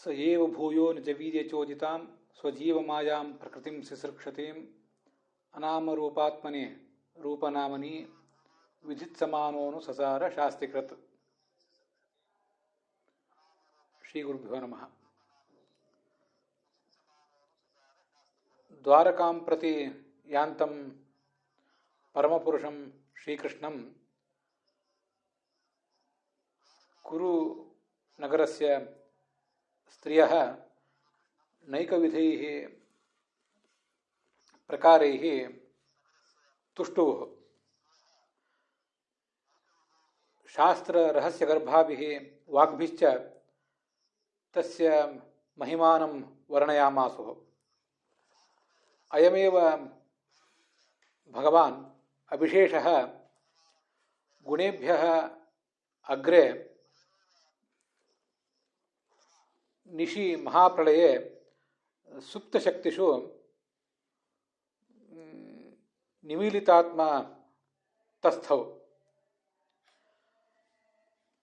ಸ ಏವ ಭೂಯೋ ನಿಜವೀರ್ಯಚೋದಿತಾಂ ಸ್ವಜೀವಮಾಯಾಂ ಪ್ರಕೃತಿಂ ಸಿಸೃಕ್ಷತೀಂ ಅನಾಮರೂಪಾತ್ಮನೆ ರೂಪನಾಮನಿ ವಿಧಿತ್ಸಮಾನೋನು ಸಸಾರ ಶಾಸ್ತಿಕೃತ್. ಶ್ರೀ ಗುರುಭ್ಯೋ ನಮಃ. ದ್ವಾರಕಾಂ ಪ್ರತಿ ಯಾಂತಂ ಪರಮಪುರುಷಂ ಶ್ರೀಕೃಷ್ಣಂ ಕುರು ನಗರಸ್ಯ ಸ್ತ್ರಿಯಃ ನೈಕವಿಧೈಃ ಪ್ರಕಾರೈಃ ತುಷ್ಟುಃ ಶಾಸ್ತ್ರರಹಸ್ಯಗರ್ಭಾಭಿಃ ವಾಗ್ಭಿಶ್ಚ ತಸ್ಯ ಮಹಿಮಾನಂ ವರ್ಣಯಾಮಾಸುಃ. ಅಯಮೇವ ಭಗವಾನ್ ಅವಿಶೇಷಃ ಗುಣೇಭ್ಯಃ ಅಗ್ರೆ ನಿಶಿ ಮಹಾಪ್ರಳಯೇ ಸುಪ್ತಶಕ್ತಿಷು ನಿಮೀಲಿತಾತ್ಮ ತಸ್ಥೌ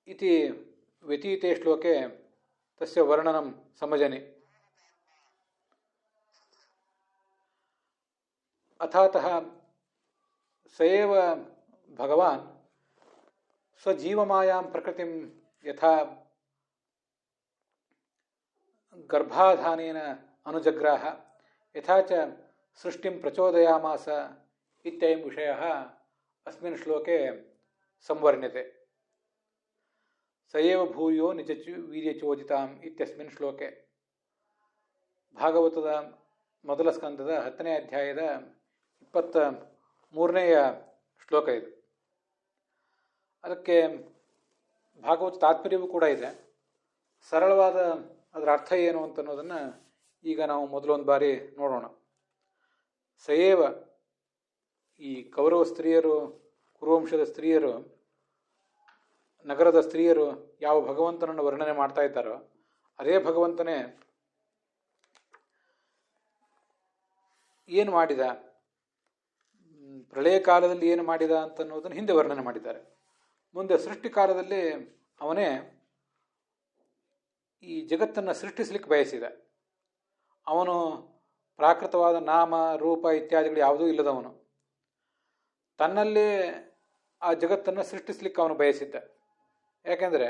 ಇತಿ ವ್ಯತೀತೆ ಶ್ಲೋಕೆ ತಸ್ಯ ವರ್ಣನಂ ಸಮಜನಿ. ಅಥಾತಃ ಸ ಏವ ಭಗವಾನ್ ಸ್ವಜೀವಮಾಯಾಂ ಪ್ರಕೃತಿಂ ಯಥಾ ಗರ್ಭಾಧಾನೇನ ಅನುಜಗ್ರಾಹ ಯಥಾ ಚ ಸೃಷ್ಟಿಂ ಪ್ರಚೋದಯಾಮಾಸ ಇತ್ಯಯಂ ವಿಷಯಃ ಅಸ್ಮಿನ್ ಶ್ಲೋಕೆ ಸಂವರ್ಣ್ಯತೆ. ಸ ಏವ ಭೂಯೋ ನಿಜ ವೀರ್ಯಚೋದಿತಾಂ ಇತ್ಯಸ್ಮಿನ್ ಶ್ಲೋಕೆ. ಭಾಗವತದ ಮೊದಲ ಸ್ಕಂದದ 10ನೇ ಅಧ್ಯಾಯದ 23ನೇಯ ಶ್ಲೋಕ ಇದು. ಅದಕ್ಕೆ ಭಾಗವತ ತಾತ್ಪರ್ಯವೂ ಕೂಡ ಇದೆ. ಸರಳವಾದ ಅದರ ಅರ್ಥ ಏನು ಅಂತನ್ನೋದನ್ನು ಈಗ ನಾವು ಮೊದಲೊಂದು ಬಾರಿ ನೋಡೋಣ. ಸಯೇವ ಈ ಕೌರವ ಸ್ತ್ರೀಯರು, ಕುರುವಂಶದ ಸ್ತ್ರೀಯರು, ನಗರದ ಸ್ತ್ರೀಯರು ಯಾವ ಭಗವಂತನನ್ನು ವರ್ಣನೆ ಮಾಡ್ತಾ ಇದ್ದಾರೋ ಅದೇ ಭಗವಂತನೇ ಏನು ಮಾಡಿದ, ಪ್ರಳಯ ಕಾಲದಲ್ಲಿ ಏನು ಮಾಡಿದ ಅಂತನ್ನೋದನ್ನು ಹಿಂದೆ ವರ್ಣನೆ ಮಾಡಿದ್ದಾರೆ. ಮುಂದೆ ಸೃಷ್ಟಿ ಕಾಲದಲ್ಲಿ ಅವನೇ ಈ ಜಗತ್ತನ್ನು ಸೃಷ್ಟಿಸಲಿಕ್ಕೆ ಬಯಸಿದ. ಅವನು ಪ್ರಾಕೃತವಾದ ನಾಮ ರೂಪ ಇತ್ಯಾದಿಗಳು ಯಾವುದೂ ಇಲ್ಲದವನು. ತನ್ನಲ್ಲೇ ಆ ಜಗತ್ತನ್ನು ಸೃಷ್ಟಿಸಲಿಕ್ಕೆ ಅವನು ಬಯಸಿದ್ದ. ಯಾಕೆಂದರೆ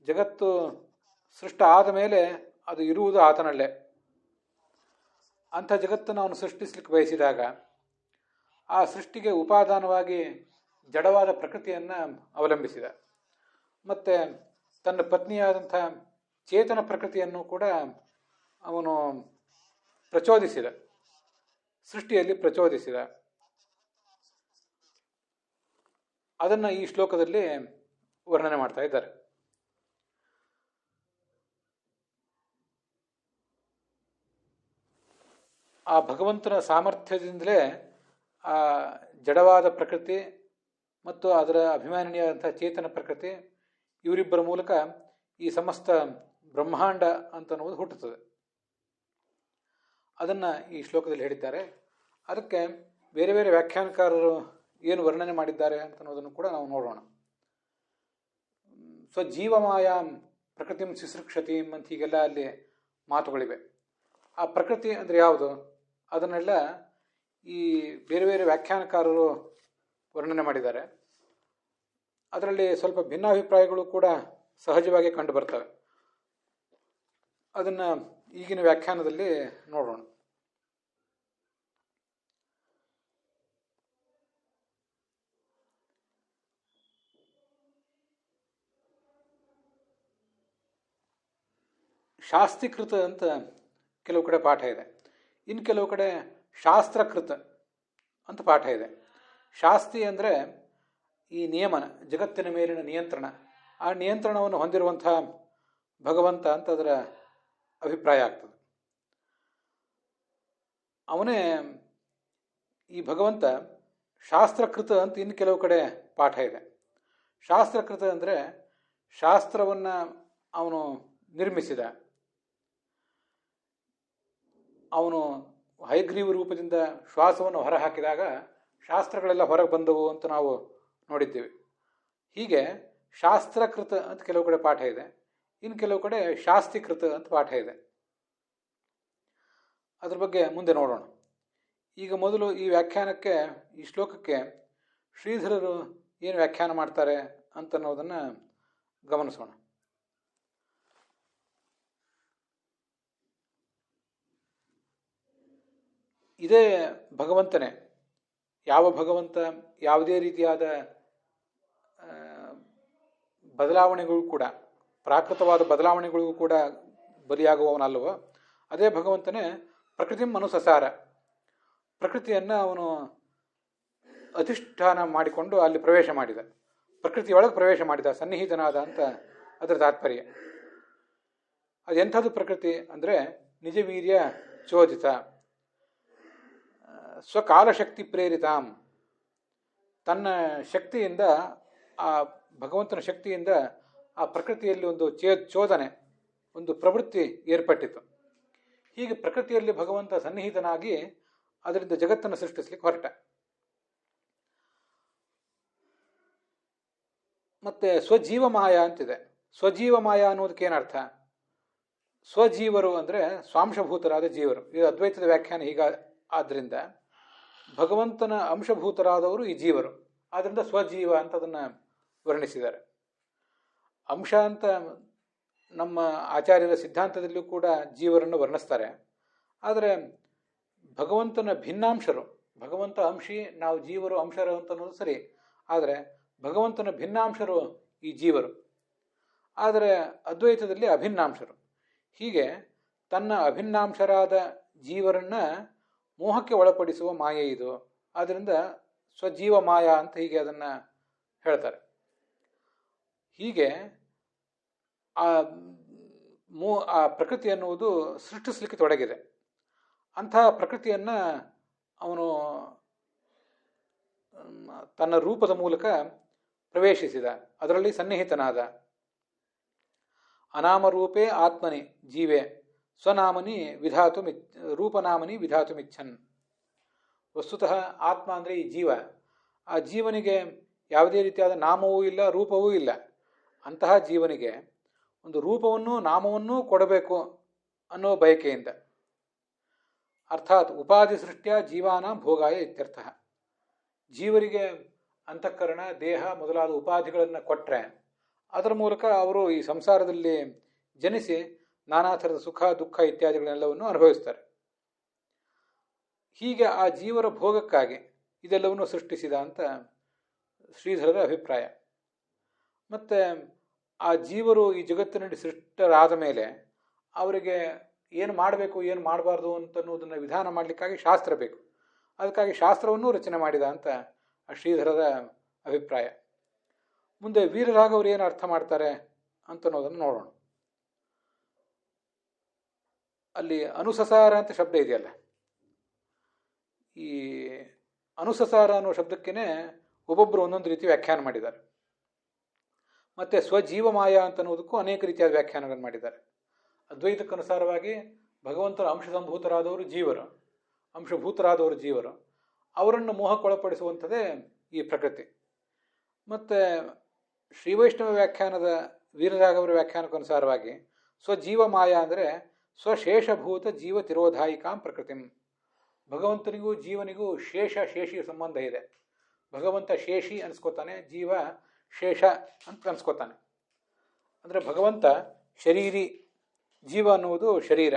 ಜಗತ್ತು ಸೃಷ್ಟ ಆದ ಮೇಲೆ ಅದು ಇರುವುದು ಆತನಲ್ಲೇ. ಅಂಥ ಜಗತ್ತನ್ನು ಅವನು ಸೃಷ್ಟಿಸಲಿಕ್ಕೆ ಬಯಸಿದಾಗ ಆ ಸೃಷ್ಟಿಗೆ ಉಪಾದಾನವಾಗಿ ಜಡವಾದ ಪ್ರಕೃತಿಯನ್ನು ಅವಲಂಬಿಸಿದ. ಮತ್ತು ತನ್ನ ಪತ್ನಿಯಾದಂಥ ಚೇತನ ಪ್ರಕೃತಿಯನ್ನು ಕೂಡ ಅವನು ಪ್ರಚೋದಿಸಿದ, ಸೃಷ್ಟಿಯಲ್ಲಿ ಪ್ರಚೋದಿಸಿದ. ಅದನ್ನು ಈ ಶ್ಲೋಕದಲ್ಲಿ ವರ್ಣನೆ ಮಾಡ್ತಾ ಇದ್ದಾರೆ. ಆ ಭಗವಂತನ ಸಾಮರ್ಥ್ಯದಿಂದಲೇ ಆ ಜಡವಾದ ಪ್ರಕೃತಿ ಮತ್ತು ಅದರ ಅಭಿಮಾನಿಯಾದಂಥ ಚೇತನ ಪ್ರಕೃತಿ ಇವರಿಬ್ಬರ ಮೂಲಕ ಈ ಸಮಸ್ತ ಬ್ರಹ್ಮಾಂಡ ಅಂತನ್ನುವುದು ಹುಟ್ಟುತ್ತದೆ. ಅದನ್ನು ಈ ಶ್ಲೋಕದಲ್ಲಿ ಹೇಳಿದ್ದಾರೆ. ಅದಕ್ಕೆ ಬೇರೆ ಬೇರೆ ವ್ಯಾಖ್ಯಾನಕಾರರು ಏನು ವರ್ಣನೆ ಮಾಡಿದ್ದಾರೆ ಅಂತನ್ನೋದನ್ನು ಕೂಡ ನಾವು ನೋಡೋಣ. ಸ್ವಜೀವಮಾಯಾಂ ಪ್ರಕೃತಿಂ ಸಿಸೃಕ್ಷತೀಂ ಅಂತ ಹೀಗೆಲ್ಲ ಅಲ್ಲಿ ಮಾತುಗಳಿವೆ. ಆ ಪ್ರಕೃತಿ ಅಂದರೆ ಯಾವುದು ಅದನ್ನೆಲ್ಲ ಈ ಬೇರೆ ಬೇರೆ ವ್ಯಾಖ್ಯಾನಕಾರರು ವರ್ಣನೆ ಮಾಡಿದ್ದಾರೆ. ಅದರಲ್ಲಿ ಸ್ವಲ್ಪ ಭಿನ್ನಾಭಿಪ್ರಾಯಗಳು ಕೂಡ ಸಹಜವಾಗಿ ಕಂಡು ಬರ್ತವೆ. ಅದನ್ನು ಈಗಿನ ವ್ಯಾಖ್ಯಾನದಲ್ಲಿ ನೋಡೋಣ. ಶಾಸ್ತ್ರೀಕೃತ ಅಂತ ಕೆಲವು ಕಡೆ ಪಾಠ ಇದೆ. ಇನ್ನು ಕೆಲವು ಕಡೆ ಶಾಸ್ತ್ರಕೃತ ಅಂತ ಪಾಠ ಇದೆ. ಶಾಸ್ತ್ರಿ ಅಂದರೆ ಈ ನಿಯಮನ, ಜಗತ್ತಿನ ಮೇಲಿನ ನಿಯಂತ್ರಣ, ಆ ನಿಯಂತ್ರಣವನ್ನು ಹೊಂದಿರುವಂಥ ಭಗವಂತ ಅಂತ ಅದರ ಅಭಿಪ್ರಾಯ ಆಗ್ತದೆ. ಅವನೇ ಈ ಭಗವಂತ. ಶಾಸ್ತ್ರಕೃತ ಅಂತ ಇನ್ನು ಕೆಲವು ಕಡೆ ಪಾಠ ಇದೆ. ಶಾಸ್ತ್ರಕೃತ ಅಂದರೆ ಶಾಸ್ತ್ರವನ್ನು ಅವನು ನಿರ್ಮಿಸಿದ. ಅವನು ಹಯಗ್ರೀವ ರೂಪದಿಂದ ಶ್ವಾಸವನ್ನು ಹೊರಹಾಕಿದಾಗ ಶಾಸ್ತ್ರಗಳೆಲ್ಲ ಹೊರಗೆ ಬಂದವು ಅಂತ ನಾವು ನೋಡಿದ್ದೇವೆ. ಹೀಗೆ ಶಾಸ್ತ್ರಕೃತ ಅಂತ ಕೆಲವು ಕಡೆ ಪಾಠ ಇದೆ. ಇನ್ನು ಕೆಲವು ಕಡೆ ಶಾಸ್ತೀಕೃತ ಅಂತ ಪಾಠ ಇದೆ. ಅದ್ರ ಬಗ್ಗೆ ಮುಂದೆ ನೋಡೋಣ. ಈಗ ಮೊದಲು ಈ ವ್ಯಾಖ್ಯಾನಕ್ಕೆ, ಈ ಶ್ಲೋಕಕ್ಕೆ ಶ್ರೀಧರರು ಏನು ವ್ಯಾಖ್ಯಾನ ಮಾಡ್ತಾರೆ ಅಂತನ್ನೋದನ್ನು ಗಮನಿಸೋಣ. ಇದೇ ಭಗವಂತನೇ, ಯಾವ ಭಗವಂತ ಯಾವುದೇ ರೀತಿಯಾದ ಬದಲಾವಣೆಗಳು ಕೂಡ, ಪ್ರಾಕೃತವಾದ ಬದಲಾವಣೆಗಳಿಗೂ ಕೂಡ ಬಲಿಯಾಗುವವನಲ್ಲವೋ ಅದೇ ಭಗವಂತನೇ ಪ್ರಕೃತಿ ಮನುಸಸಾರ, ಪ್ರಕೃತಿಯನ್ನು ಅವನು ಅಧಿಷ್ಠಾನ ಮಾಡಿಕೊಂಡು ಅಲ್ಲಿ ಪ್ರವೇಶ ಮಾಡಿದ, ಪ್ರಕೃತಿಯೊಳಗೆ ಪ್ರವೇಶ ಮಾಡಿದ, ಸನ್ನಿಹಿತನಾದ ಅಂತ ಅದರ ತಾತ್ಪರ್ಯ. ಅದೆಂಥದ್ದು ಪ್ರಕೃತಿ ಅಂದರೆ ನಿಜವೀರ್ಯ ಚೋದಿತ, ಸ್ವಕಾಲಶಕ್ತಿ ಪ್ರೇರಿತಾಂ, ತನ್ನ ಶಕ್ತಿಯಿಂದ, ಆ ಭಗವಂತನ ಶಕ್ತಿಯಿಂದ ಆ ಪ್ರಕೃತಿಯಲ್ಲಿ ಒಂದು ಚೋದನೆ, ಒಂದು ಪ್ರವೃತ್ತಿ ಏರ್ಪಟ್ಟಿತು. ಹೀಗೆ ಪ್ರಕೃತಿಯಲ್ಲಿ ಭಗವಂತ ಸನ್ನಿಹಿತನಾಗಿ ಅದರಿಂದ ಜಗತ್ತನ್ನು ಸೃಷ್ಟಿಸ್ಲಿಕ್ಕೆ ಹೊರಟ. ಮತ್ತೆ ಸ್ವಜೀವಮಾಯ ಅಂತಿದೆ. ಸ್ವಜೀವಮಾಯ ಅನ್ನೋದಕ್ಕೆ ಏನರ್ಥ? ಸ್ವಜೀವರು ಅಂದರೆ ಸ್ವಾಂಶಭೂತರಾದ ಜೀವರು. ಇದು ಅದ್ವೈತದ ವ್ಯಾಖ್ಯಾನ. ಹೀಗ ಆದ್ದರಿಂದ ಭಗವಂತನ ಅಂಶಭೂತರಾದವರು ಈ ಜೀವರು, ಆದ್ದರಿಂದ ಸ್ವಜೀವ ಅಂತ ಅದನ್ನು ವರ್ಣಿಸಿದ್ದಾರೆ. ಅಂಶ ಅಂತ ನಮ್ಮ ಆಚಾರ್ಯರ ಸಿದ್ಧಾಂತದಲ್ಲೂ ಕೂಡ ಜೀವರನ್ನು ವರ್ಣಿಸ್ತಾರೆ. ಆದರೆ ಭಗವಂತನ ಭಿನ್ನಾಂಶರು, ಭಗವಂತ ಅಂಶಿ, ನಾವು ಜೀವರು ಅಂಶರು ಅಂತ ಅನ್ನೋದು ಸರಿ, ಆದರೆ ಭಗವಂತನ ಭಿನ್ನಾಂಶರು ಈ ಜೀವರು, ಆದರೆ ಅದ್ವೈತದಲ್ಲಿ ಅಭಿನ್ನಾಂಶರು. ಹೀಗೆ ತನ್ನ ಅಭಿನ್ನಾಂಶರಾದ ಜೀವರನ್ನು ಮೋಹಕ್ಕೆ ಒಳಪಡಿಸುವ ಮಾಯೆ ಇದು. ಆದ್ದರಿಂದ ಸ್ವಜೀವ ಮಾಯ ಅಂತ ಹೀಗೆ ಅದನ್ನು ಹೇಳ್ತಾರೆ. ಹೀಗೆ ಆ ಪ್ರಕೃತಿ ಅನ್ನುವುದು ಸೃಷ್ಟಿಸಲಿಕ್ಕೆ ತೊಡಗಿದೆ. ಅಂತಹ ಪ್ರಕೃತಿಯನ್ನು ಅವನು ತನ್ನ ರೂಪದ ಮೂಲಕ ಪ್ರವೇಶಿಸಿದ, ಅದರಲ್ಲಿ ಸನ್ನಿಹಿತನಾದ. ಅನಾಮರೂಪೇ ಆತ್ಮನಿ ಜೀವೇ ಸ್ವನಾಮನಿ ರೂಪನಾಮನಿ ವಿಧಾತುಮಿಚ್ಛನ್. ವಸ್ತುತಃ ಆತ್ಮ ಅಂದರೆ ಈ ಜೀವ. ಆ ಜೀವನಿಗೆ ಯಾವುದೇ ರೀತಿಯಾದ ನಾಮವೂ ಇಲ್ಲ, ರೂಪವೂ ಇಲ್ಲ. ಅಂತಹ ಜೀವನಿಗೆ ಒಂದು ರೂಪವನ್ನು ನಾಮವನ್ನೂ ಕೊಡಬೇಕು ಅನ್ನೋ ಬಯಕೆಯಿಂದ, ಅರ್ಥಾತ್ ಉಪಾಧಿ ಸೃಷ್ಟಿಯ ಜೀವಾನ ಭೋಗಾಯ ಇತ್ಯರ್ಥ. ಜೀವರಿಗೆ ಅಂತಃಕರಣ, ದೇಹ ಮೊದಲಾದ ಉಪಾಧಿಗಳನ್ನು ಕೊಟ್ಟರೆ ಅದರ ಮೂಲಕ ಅವರು ಈ ಸಂಸಾರದಲ್ಲಿ ಜನಿಸಿ ನಾನಾ ಥರದ ಸುಖ ದುಃಖ ಇತ್ಯಾದಿಗಳನ್ನೆಲ್ಲವನ್ನು ಅನುಭವಿಸ್ತಾರೆ. ಹೀಗೆ ಆ ಜೀವರ ಭೋಗಕ್ಕಾಗಿ ಇದೆಲ್ಲವನ್ನು ಸೃಷ್ಟಿಸಿದ ಅಂತ ಶ್ರೀಧರರ ಅಭಿಪ್ರಾಯ. ಮತ್ತು ಆ ಜೀವರು ಈ ಜಗತ್ತಿನಲ್ಲಿ ಸೃಷ್ಟರಾದ ಮೇಲೆ ಅವರಿಗೆ ಏನು ಮಾಡಬೇಕು ಏನು ಮಾಡಬಾರ್ದು ಅಂತನ್ನುವುದನ್ನು ವಿಧಾನ ಮಾಡಲಿಕ್ಕಾಗಿ ಶಾಸ್ತ್ರ ಬೇಕು. ಅದಕ್ಕಾಗಿ ಶಾಸ್ತ್ರವನ್ನೂ ರಚನೆ ಮಾಡಿದ ಅಂತ ಆ ಶ್ರೀಧರರ ಅಭಿಪ್ರಾಯ. ಮುಂದೆ ವೀರರಾಘವರು ಏನು ಅರ್ಥ ಮಾಡ್ತಾರೆ ಅಂತನ್ನೋದನ್ನು ನೋಡೋಣ. ಅಲ್ಲಿ ಅನುಸಸಾರ ಅಂತ ಶಬ್ದ ಇದೆಯಲ್ಲ, ಈ ಅನುಸಸಾರ ಅನ್ನೋ ಶಬ್ದಕ್ಕೇ ಒಬ್ಬೊಬ್ಬರು ಒಂದೊಂದು ರೀತಿ ವ್ಯಾಖ್ಯಾನ ಮಾಡಿದ್ದಾರೆ. ಮತ್ತು ಸ್ವಜೀವಮಾಯ ಅಂತನ್ನುವುದಕ್ಕೂ ಅನೇಕ ರೀತಿಯಾದ ವ್ಯಾಖ್ಯಾನಗಳನ್ನು ಮಾಡಿದ್ದಾರೆ. ಅದ್ವೈತಕ್ಕನುಸಾರವಾಗಿ ಭಗವಂತನ ಅಂಶಸಂಭೂತರಾದವರು ಜೀವರು, ಅಂಶಭೂತರಾದವರು ಜೀವರು, ಅವರನ್ನು ಮೋಹಕ್ಕೊಳಪಡಿಸುವಂಥದ್ದೇ ಈ ಪ್ರಕೃತಿ. ಮತ್ತು ಶ್ರೀವೈಷ್ಣವ ವ್ಯಾಖ್ಯಾನದ ವೀರರಾಘವರ ವ್ಯಾಖ್ಯಾನಕ್ಕನುಸಾರವಾಗಿ ಸ್ವಜೀವಮಾಯ ಅಂದರೆ ಸ್ವಶೇಷಭೂತ ಜೀವ ತಿರೋಧಾಯಿಕಾಂ ಪ್ರಕೃತಿಂ. ಭಗವಂತನಿಗೂ ಜೀವನಿಗೂ ಶೇಷಿ ಸಂಬಂಧ ಇದೆ. ಭಗವಂತ ಶೇಷಿ ಅನ್ಸ್ಕೋತಾನೆ, ಜೀವ ಶೇಷ ಅಂತ ಅನ್ಸ್ಕೋತಾನೆ. ಅಂದರೆ ಭಗವಂತ ಶರೀರಿ, ಜೀವ ಅನ್ನುವುದು ಶರೀರ.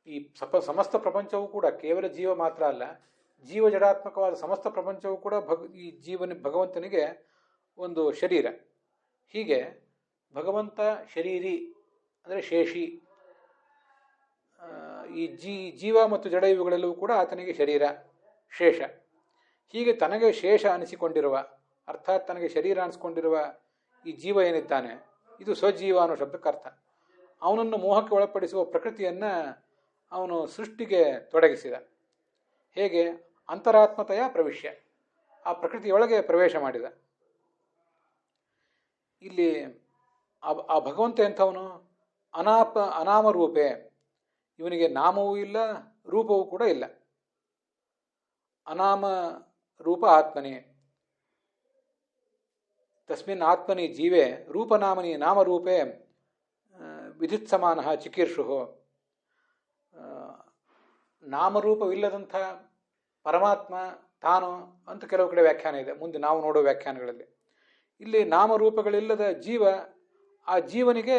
ಈ ಸಮಸ್ತ ಪ್ರಪಂಚವೂ ಕೂಡ ಕೇವಲ ಜೀವ ಮಾತ್ರ ಅಲ್ಲ, ಜೀವ ಜಡಾತ್ಮಕವಾದ ಸಮಸ್ತ ಪ್ರಪಂಚವೂ ಕೂಡ ಈ ಭಗವಂತನಿಗೆ ಒಂದು ಶರೀರ. ಹೀಗೆ ಭಗವಂತ ಶರೀರಿ ಅಂದರೆ ಶೇಷಿ. ಈ ಜೀವ ಮತ್ತು ಜಡ ಇವುಗಳೆಲ್ಲವೂ ಕೂಡ ಆತನಿಗೆ ಶರೀರ, ಶೇಷ. ಹೀಗೆ ತನಗೆ ಶೇಷ ಅನಿಸಿಕೊಂಡಿರುವ, ಅರ್ಥಾತ್ ತನಗೆ ಶರೀರ ಅನಿಸ್ಕೊಂಡಿರುವ ಈ ಜೀವ ಏನಿದ್ದಾನೆ, ಇದು ಸ್ವಜೀವ ಅನ್ನೋ ಶಬ್ದಕ್ಕೆ ಅರ್ಥ. ಅವನನ್ನು ಮೋಹಕ್ಕೆ ಒಳಪಡಿಸುವ ಪ್ರಕೃತಿಯನ್ನು ಅವನು ಸೃಷ್ಟಿಗೆ ತೊಡಗಿಸಿದ. ಹೇಗೆ? ಅಂತರಾತ್ಮತೆಯ ಪ್ರವಿಶ್ಯ, ಆ ಪ್ರಕೃತಿಯೊಳಗೆ ಪ್ರವೇಶ ಮಾಡಿದ. ಇಲ್ಲಿ ಆ ಭಗವಂತ ಎಂಥವನು? ಅನಾಮರೂಪೇ, ಇವನಿಗೆ ನಾಮವೂ ಇಲ್ಲ, ರೂಪವೂ ಕೂಡ ಇಲ್ಲ. ಅನಾಮ ರೂಪ ಆತ್ಮನಿ, ತಸ್ಮಿನ್ ಆತ್ಮನಿ ಜೀವೇ ರೂಪನಾಮನಿ ನಾಮರೂಪೇ ವಿಧಿತ್ಸಮಾನ ಚಿಕೀರ್ಷು, ನಾಮರೂಪವಿಲ್ಲದಂಥ ಪರಮಾತ್ಮ ತಾನು ಅಂತ ಕೆಲವು ಕಡೆ ವ್ಯಾಖ್ಯಾನ ಇದೆ, ಮುಂದೆ ನಾವು ನೋಡೋ ವ್ಯಾಖ್ಯಾನಗಳಲ್ಲಿ. ಇಲ್ಲಿ ನಾಮರೂಪಗಳಿಲ್ಲದ ಜೀವ, ಆ ಜೀವನಿಗೆ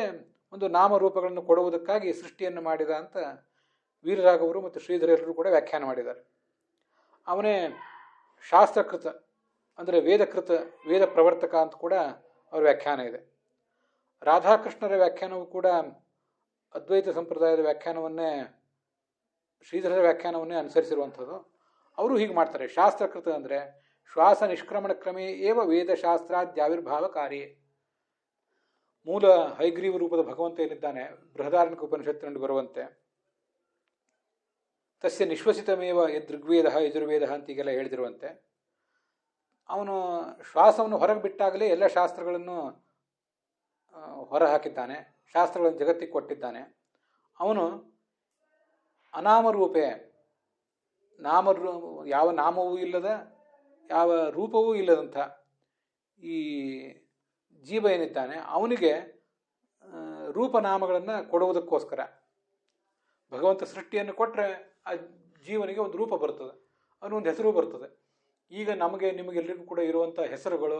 ಒಂದು ನಾಮರೂಪಗಳನ್ನು ಕೊಡುವುದಕ್ಕಾಗಿ ಸೃಷ್ಟಿಯನ್ನು ಮಾಡಿದ ಅಂತ ವೀರರಾಘವರು ಮತ್ತು ಶ್ರೀಧರರು ಕೂಡ ವ್ಯಾಖ್ಯಾನ ಮಾಡಿದ್ದಾರೆ. ಅವನೇ ಶಾಸ್ತ್ರಕೃತ ಅಂದರೆ ವೇದಕೃತ, ವೇದ ಪ್ರವರ್ತಕ ಅಂತ ಕೂಡ ಅವರ ವ್ಯಾಖ್ಯಾನ ಇದೆ. ರಾಧಾಕೃಷ್ಣರ ವ್ಯಾಖ್ಯಾನವು ಕೂಡ ಅದ್ವೈತ ಸಂಪ್ರದಾಯದ ವ್ಯಾಖ್ಯಾನವನ್ನೇ, ಶ್ರೀಧರರ ವ್ಯಾಖ್ಯಾನವನ್ನೇ ಅನುಸರಿಸಿರುವಂಥದ್ದು. ಅವರು ಹೀಗೆ ಮಾಡ್ತಾರೆ, ಶಾಸ್ತ್ರಕೃತ ಅಂದರೆ ಶ್ವಾಸ ನಿಷ್ಕ್ರಮಣ ಕ್ರಮೇ ಏವ ವೇದಶಾಸ್ತ್ರಾದ್ಯಾವಿರ್ಭಾವಕಾರಿ. ಮೂಲ ಹೈಗ್ರೀವ ರೂಪದ ಭಗವಂತ ಏನಿದ್ದಾನೆ, ಬೃಹದಾರಣ್ಯಕ ಉಪನಿಷತ್ತಿನಲ್ಲಿ ಬರುವಂತೆ ತಸ್ಯ ನಿಶ್ವಸಿತಮೇವ ಯದೃಗ್ವೇದ ಯಜುರ್ವೇದ ಅಂತ ಈಗೆಲ್ಲ ಹೇಳಿದಿರುವಂತೆ, ಅವನು ಶ್ವಾಸವನ್ನು ಹೊರಗೆ ಬಿಟ್ಟಾಗಲೇ ಎಲ್ಲ ಶಾಸ್ತ್ರಗಳನ್ನು ಹೊರ ಹಾಕಿದ್ದಾನೆ, ಶಾಸ್ತ್ರಗಳನ್ನು ಜಗತ್ತಿಗೆ ಕೊಟ್ಟಿದ್ದಾನೆ. ಅವನು ಅನಾಮರೂಪೇ, ಯಾವ ನಾಮವೂ ಇಲ್ಲದ, ಯಾವ ರೂಪವೂ ಇಲ್ಲದಂಥ ಈ ಜೀವ ಏನಿದ್ದಾನೆ ಅವನಿಗೆ ರೂಪನಾಮಗಳನ್ನು ಕೊಡುವುದಕ್ಕೋಸ್ಕರ ಭಗವಂತ ಸೃಷ್ಟಿಯನ್ನು ಕೊಟ್ಟರೆ ಆ ಜೀವನಿಗೆ ಒಂದು ರೂಪ ಬರ್ತದೆ, ಅವನೊಂದು ಹೆಸರು ಬರ್ತದೆ. ಈಗ ನಮಗೆ ನಿಮಗೆಲ್ಲರಿಗೂ ಕೂಡ ಇರುವಂಥ ಹೆಸರುಗಳು,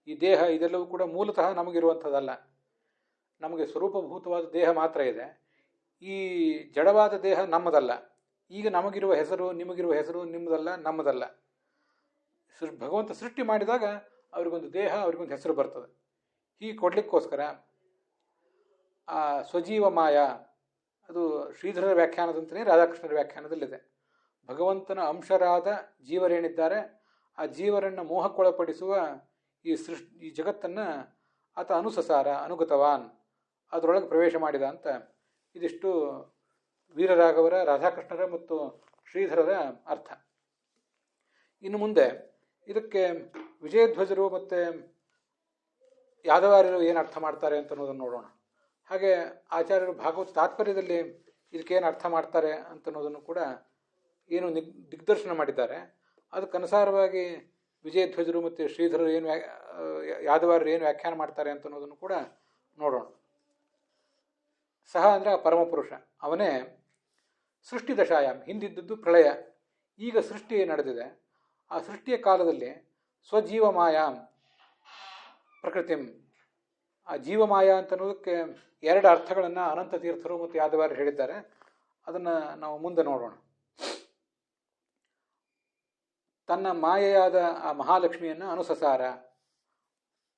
ಈ ದೇಹ, ಇದೆಲ್ಲವೂ ಕೂಡ ಮೂಲತಃ ನಮಗಿರುವಂಥದ್ದಲ್ಲ. ನಮಗೆ ಸ್ವರೂಪಭೂತವಾದ ದೇಹ ಮಾತ್ರ ಇದೆ. ಈ ಜಡವಾದ ದೇಹ ನಮ್ಮದಲ್ಲ. ಈಗ ನಮಗಿರುವ ಹೆಸರು, ನಿಮಗಿರುವ ಹೆಸರು ನಿಮ್ಮದಲ್ಲ, ನಮ್ಮದಲ್ಲ. ಭಗವಂತ ಸೃಷ್ಟಿ ಮಾಡಿದಾಗ ಅವ್ರಿಗೊಂದು ದೇಹ, ಅವ್ರಿಗೊಂದು ಹೆಸರು ಬರ್ತದೆ. ಹೀಗೆ ಕೊಡಲಿಕ್ಕೋಸ್ಕರ ಆ ಸ್ವಜೀವ ಮಾಯ, ಅದು ಶ್ರೀಧರರ ವ್ಯಾಖ್ಯಾನದಂತೆಯೇ ರಾಧಾಕೃಷ್ಣರ ವ್ಯಾಖ್ಯಾನದಲ್ಲಿದೆ. ಭಗವಂತನ ಅಂಶರಾದ ಜೀವರೇನಿದ್ದಾರೆ, ಆ ಜೀವರನ್ನು ಮೋಹಕ್ಕೊಳಪಡಿಸುವ ಈ ಜಗತ್ತನ್ನು ಆತ ಅನುಸಸಾರ, ಅನುಗತವಾನ್, ಅದರೊಳಗೆ ಪ್ರವೇಶ ಮಾಡಿದ ಅಂತ ಇದಿಷ್ಟು ವೀರರಾಘವರ, ರಾಧಾಕೃಷ್ಣರ ಮತ್ತು ಶ್ರೀಧರರ ಅರ್ಥ. ಇನ್ನು ಮುಂದೆ ಇದಕ್ಕೆ ವಿಜಯಧ್ವಜರು ಮತ್ತು ಯಾದವಾರ್ಯರು ಏನು ಅರ್ಥ ಮಾಡ್ತಾರೆ ಅಂತ ಅನ್ನೋದನ್ನು ನೋಡೋಣ. ಹಾಗೆ ಆಚಾರ್ಯರು ಭಾಗವತ ತಾತ್ಪರ್ಯದಲ್ಲಿ ಇದಕ್ಕೇನು ಅರ್ಥ ಮಾಡ್ತಾರೆ ಅಂತ ಅನ್ನೋದನ್ನು ಕೂಡ ಏನು ದಿಗ್ದರ್ಶನ ಮಾಡಿದ್ದಾರೆ. ಅದಕ್ಕನುಸಾರವಾಗಿ ವಿಜಯಧ್ವಜರು ಮತ್ತು ಶ್ರೀಧರರು ಏನು ಯಾದವಾರ್ಯರು ಏನು ವ್ಯಾಖ್ಯಾನ ಮಾಡ್ತಾರೆ ಅಂತ ಅನ್ನೋದನ್ನು ಕೂಡ ನೋಡೋಣ. ಸಹ ಅಂದರೆ ಆ ಪರಮಪುರುಷ, ಅವನೇ ಸೃಷ್ಟಿ ದಶಾಯಾಮ್, ಹಿಂದಿದ್ದದ್ದು ಪ್ರಳಯ, ಈಗ ಸೃಷ್ಟಿ ನಡೆದಿದೆ. ಆ ಸೃಷ್ಟಿಯ ಕಾಲದಲ್ಲಿ ಸ್ವಜೀವಮಾಯಾಮ್ ಪ್ರಕೃತಿಂ, ಆ ಜೀವಮಾಯ ಅಂತ ಅನ್ನೋದಕ್ಕೆ ಎರಡು ಅರ್ಥಗಳನ್ನು ಅನಂತ ತೀರ್ಥರು ಮತ್ತು ಯಾದವಾರ್ಯರು ಹೇಳಿದ್ದಾರೆ. ಅದನ್ನು ನಾವು ಮುಂದೆ ನೋಡೋಣ. ತನ್ನ ಮಾಯೆಯಾದ ಆ ಮಹಾಲಕ್ಷ್ಮಿಯನ್ನು ಅನುಸಸಾರ,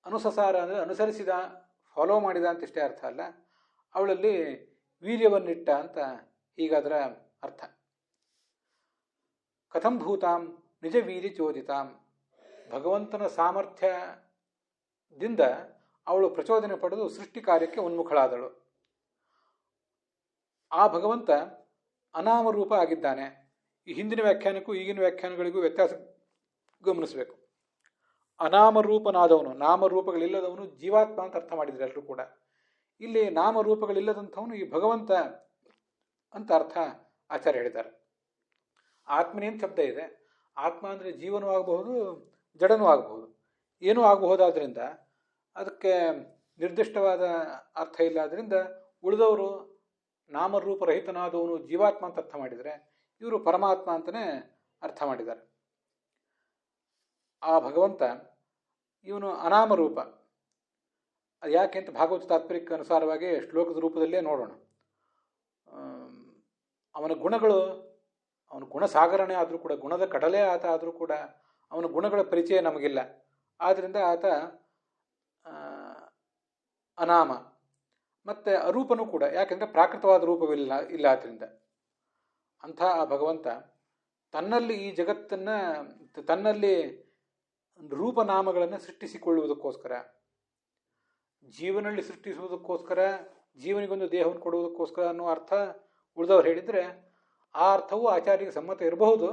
ಅನುಸಸಾರ ಅಂದರೆ ಅನುಸರಿಸಿದ, ಫಾಲೋ ಮಾಡಿದ ಅಂತ ಇಷ್ಟೇ ಅರ್ಥ ಅಲ್ಲ, ಅವಳಲ್ಲಿ ವೀರ್ಯವನ್ನಿಟ್ಟ ಅಂತ ಹೀಗಾದರ ಅರ್ಥ. ಕಥಂ ಭೂತಾಂ ನಿಜ ವೀರ್ಯ ಚೋದಿತಾಂ, ಭಗವಂತನ ಸಾಮರ್ಥ್ಯದಿಂದ ಅವಳು ಪ್ರಚೋದನೆ ಪಡೆದು ಸೃಷ್ಟಿ ಕಾರ್ಯಕ್ಕೆ ಉನ್ಮುಖಳಾದಳು. ಆ ಭಗವಂತ ಅನಾಮರೂಪ ಆಗಿದ್ದಾನೆ. ಈ ಹಿಂದಿನ ವ್ಯಾಖ್ಯಾನಕ್ಕೂ ಈಗಿನ ವ್ಯಾಖ್ಯಾನಗಳಿಗೂ ವ್ಯತ್ಯಾಸ ಗಮನಿಸಬೇಕು. ಅನಾಮರೂಪನಾದವನು, ನಾಮರೂಪಗಳಿಲ್ಲದವನು ಜೀವಾತ್ಮ ಅಂತ ಅರ್ಥ ಮಾಡಿದ್ರು ಎಲ್ಲರೂ ಕೂಡ. ಇಲ್ಲಿ ನಾಮರೂಪಗಳಿಲ್ಲದಂಥವನು ಈ ಭಗವಂತ ಅಂತ ಅರ್ಥ ಆಚಾರ್ಯ ಹೇಳಿದ್ದಾರೆ. ಆತ್ಮನೇನು ಶಬ್ದ ಇದೆ, ಆತ್ಮ ಅಂದರೆ ಜೀವನೂ ಆಗಬಹುದು, ಜಡನೂ ಆಗಬಹುದು, ಏನೂ ಆಗಬಹುದಾದ್ರಿಂದ ಅದಕ್ಕೆ ನಿರ್ದಿಷ್ಟವಾದ ಅರ್ಥ ಇಲ್ಲ. ಆದ್ದರಿಂದ ಉಳಿದವರು ನಾಮರೂಪರಹಿತನಾದವನು ಜೀವಾತ್ಮ ಅಂತ ಅರ್ಥ ಮಾಡಿದರೆ, ಇವರು ಪರಮಾತ್ಮ ಅಂತಲೇ ಅರ್ಥ ಮಾಡಿದ್ದಾರೆ. ಆ ಭಗವಂತ ಇವನು ಅನಾಮರೂಪ. ಅದು ಯಾಕೆ ಅಂತ ಭಾಗವತ ತಾತ್ಪರ್ಯಕ್ಕೆ ಅನುಸಾರವಾಗಿ ಶ್ಲೋಕದ ರೂಪದಲ್ಲೇ ನೋಡೋಣ. ಅವನ ಗುಣಗಳು, ಅವನ ಗುಣಸಾಗರಣೆ ಆದರೂ ಕೂಡ, ಗುಣದ ಕಡಲೆ ಆತ ಆದರೂ ಕೂಡ ಅವನ ಗುಣಗಳ ಪರಿಚಯ ನಮಗಿಲ್ಲ. ಆದ್ದರಿಂದ ಆತ ಅನಾಮ. ಮತ್ತು ಅರೂಪನೂ ಕೂಡ, ಯಾಕೆಂದರೆ ಪ್ರಾಕೃತವಾದ ರೂಪವಿಲ್ಲ ಆದ್ದರಿಂದ. ಅಂಥ ಆ ಭಗವಂತ ತನ್ನಲ್ಲಿ ಈ ಜಗತ್ತನ್ನು, ತನ್ನಲ್ಲಿ ರೂಪನಾಮಗಳನ್ನು ಸೃಷ್ಟಿಸಿಕೊಳ್ಳುವುದಕ್ಕೋಸ್ಕರ, ಜೀವನಲ್ಲಿ ಸೃಷ್ಟಿಸುವುದಕ್ಕೋಸ್ಕರ, ಜೀವನಿಗೊಂದು ದೇಹವನ್ನು ಕೊಡುವುದಕ್ಕೋಸ್ಕರ ಅನ್ನೋ ಅರ್ಥ ಉಳಿದವ್ರು ಹೇಳಿದರೆ ಆ ಅರ್ಥವೂ ಆಚಾರ್ಯರಿಗೆ ಸಮ್ಮತ ಇರಬಹುದು.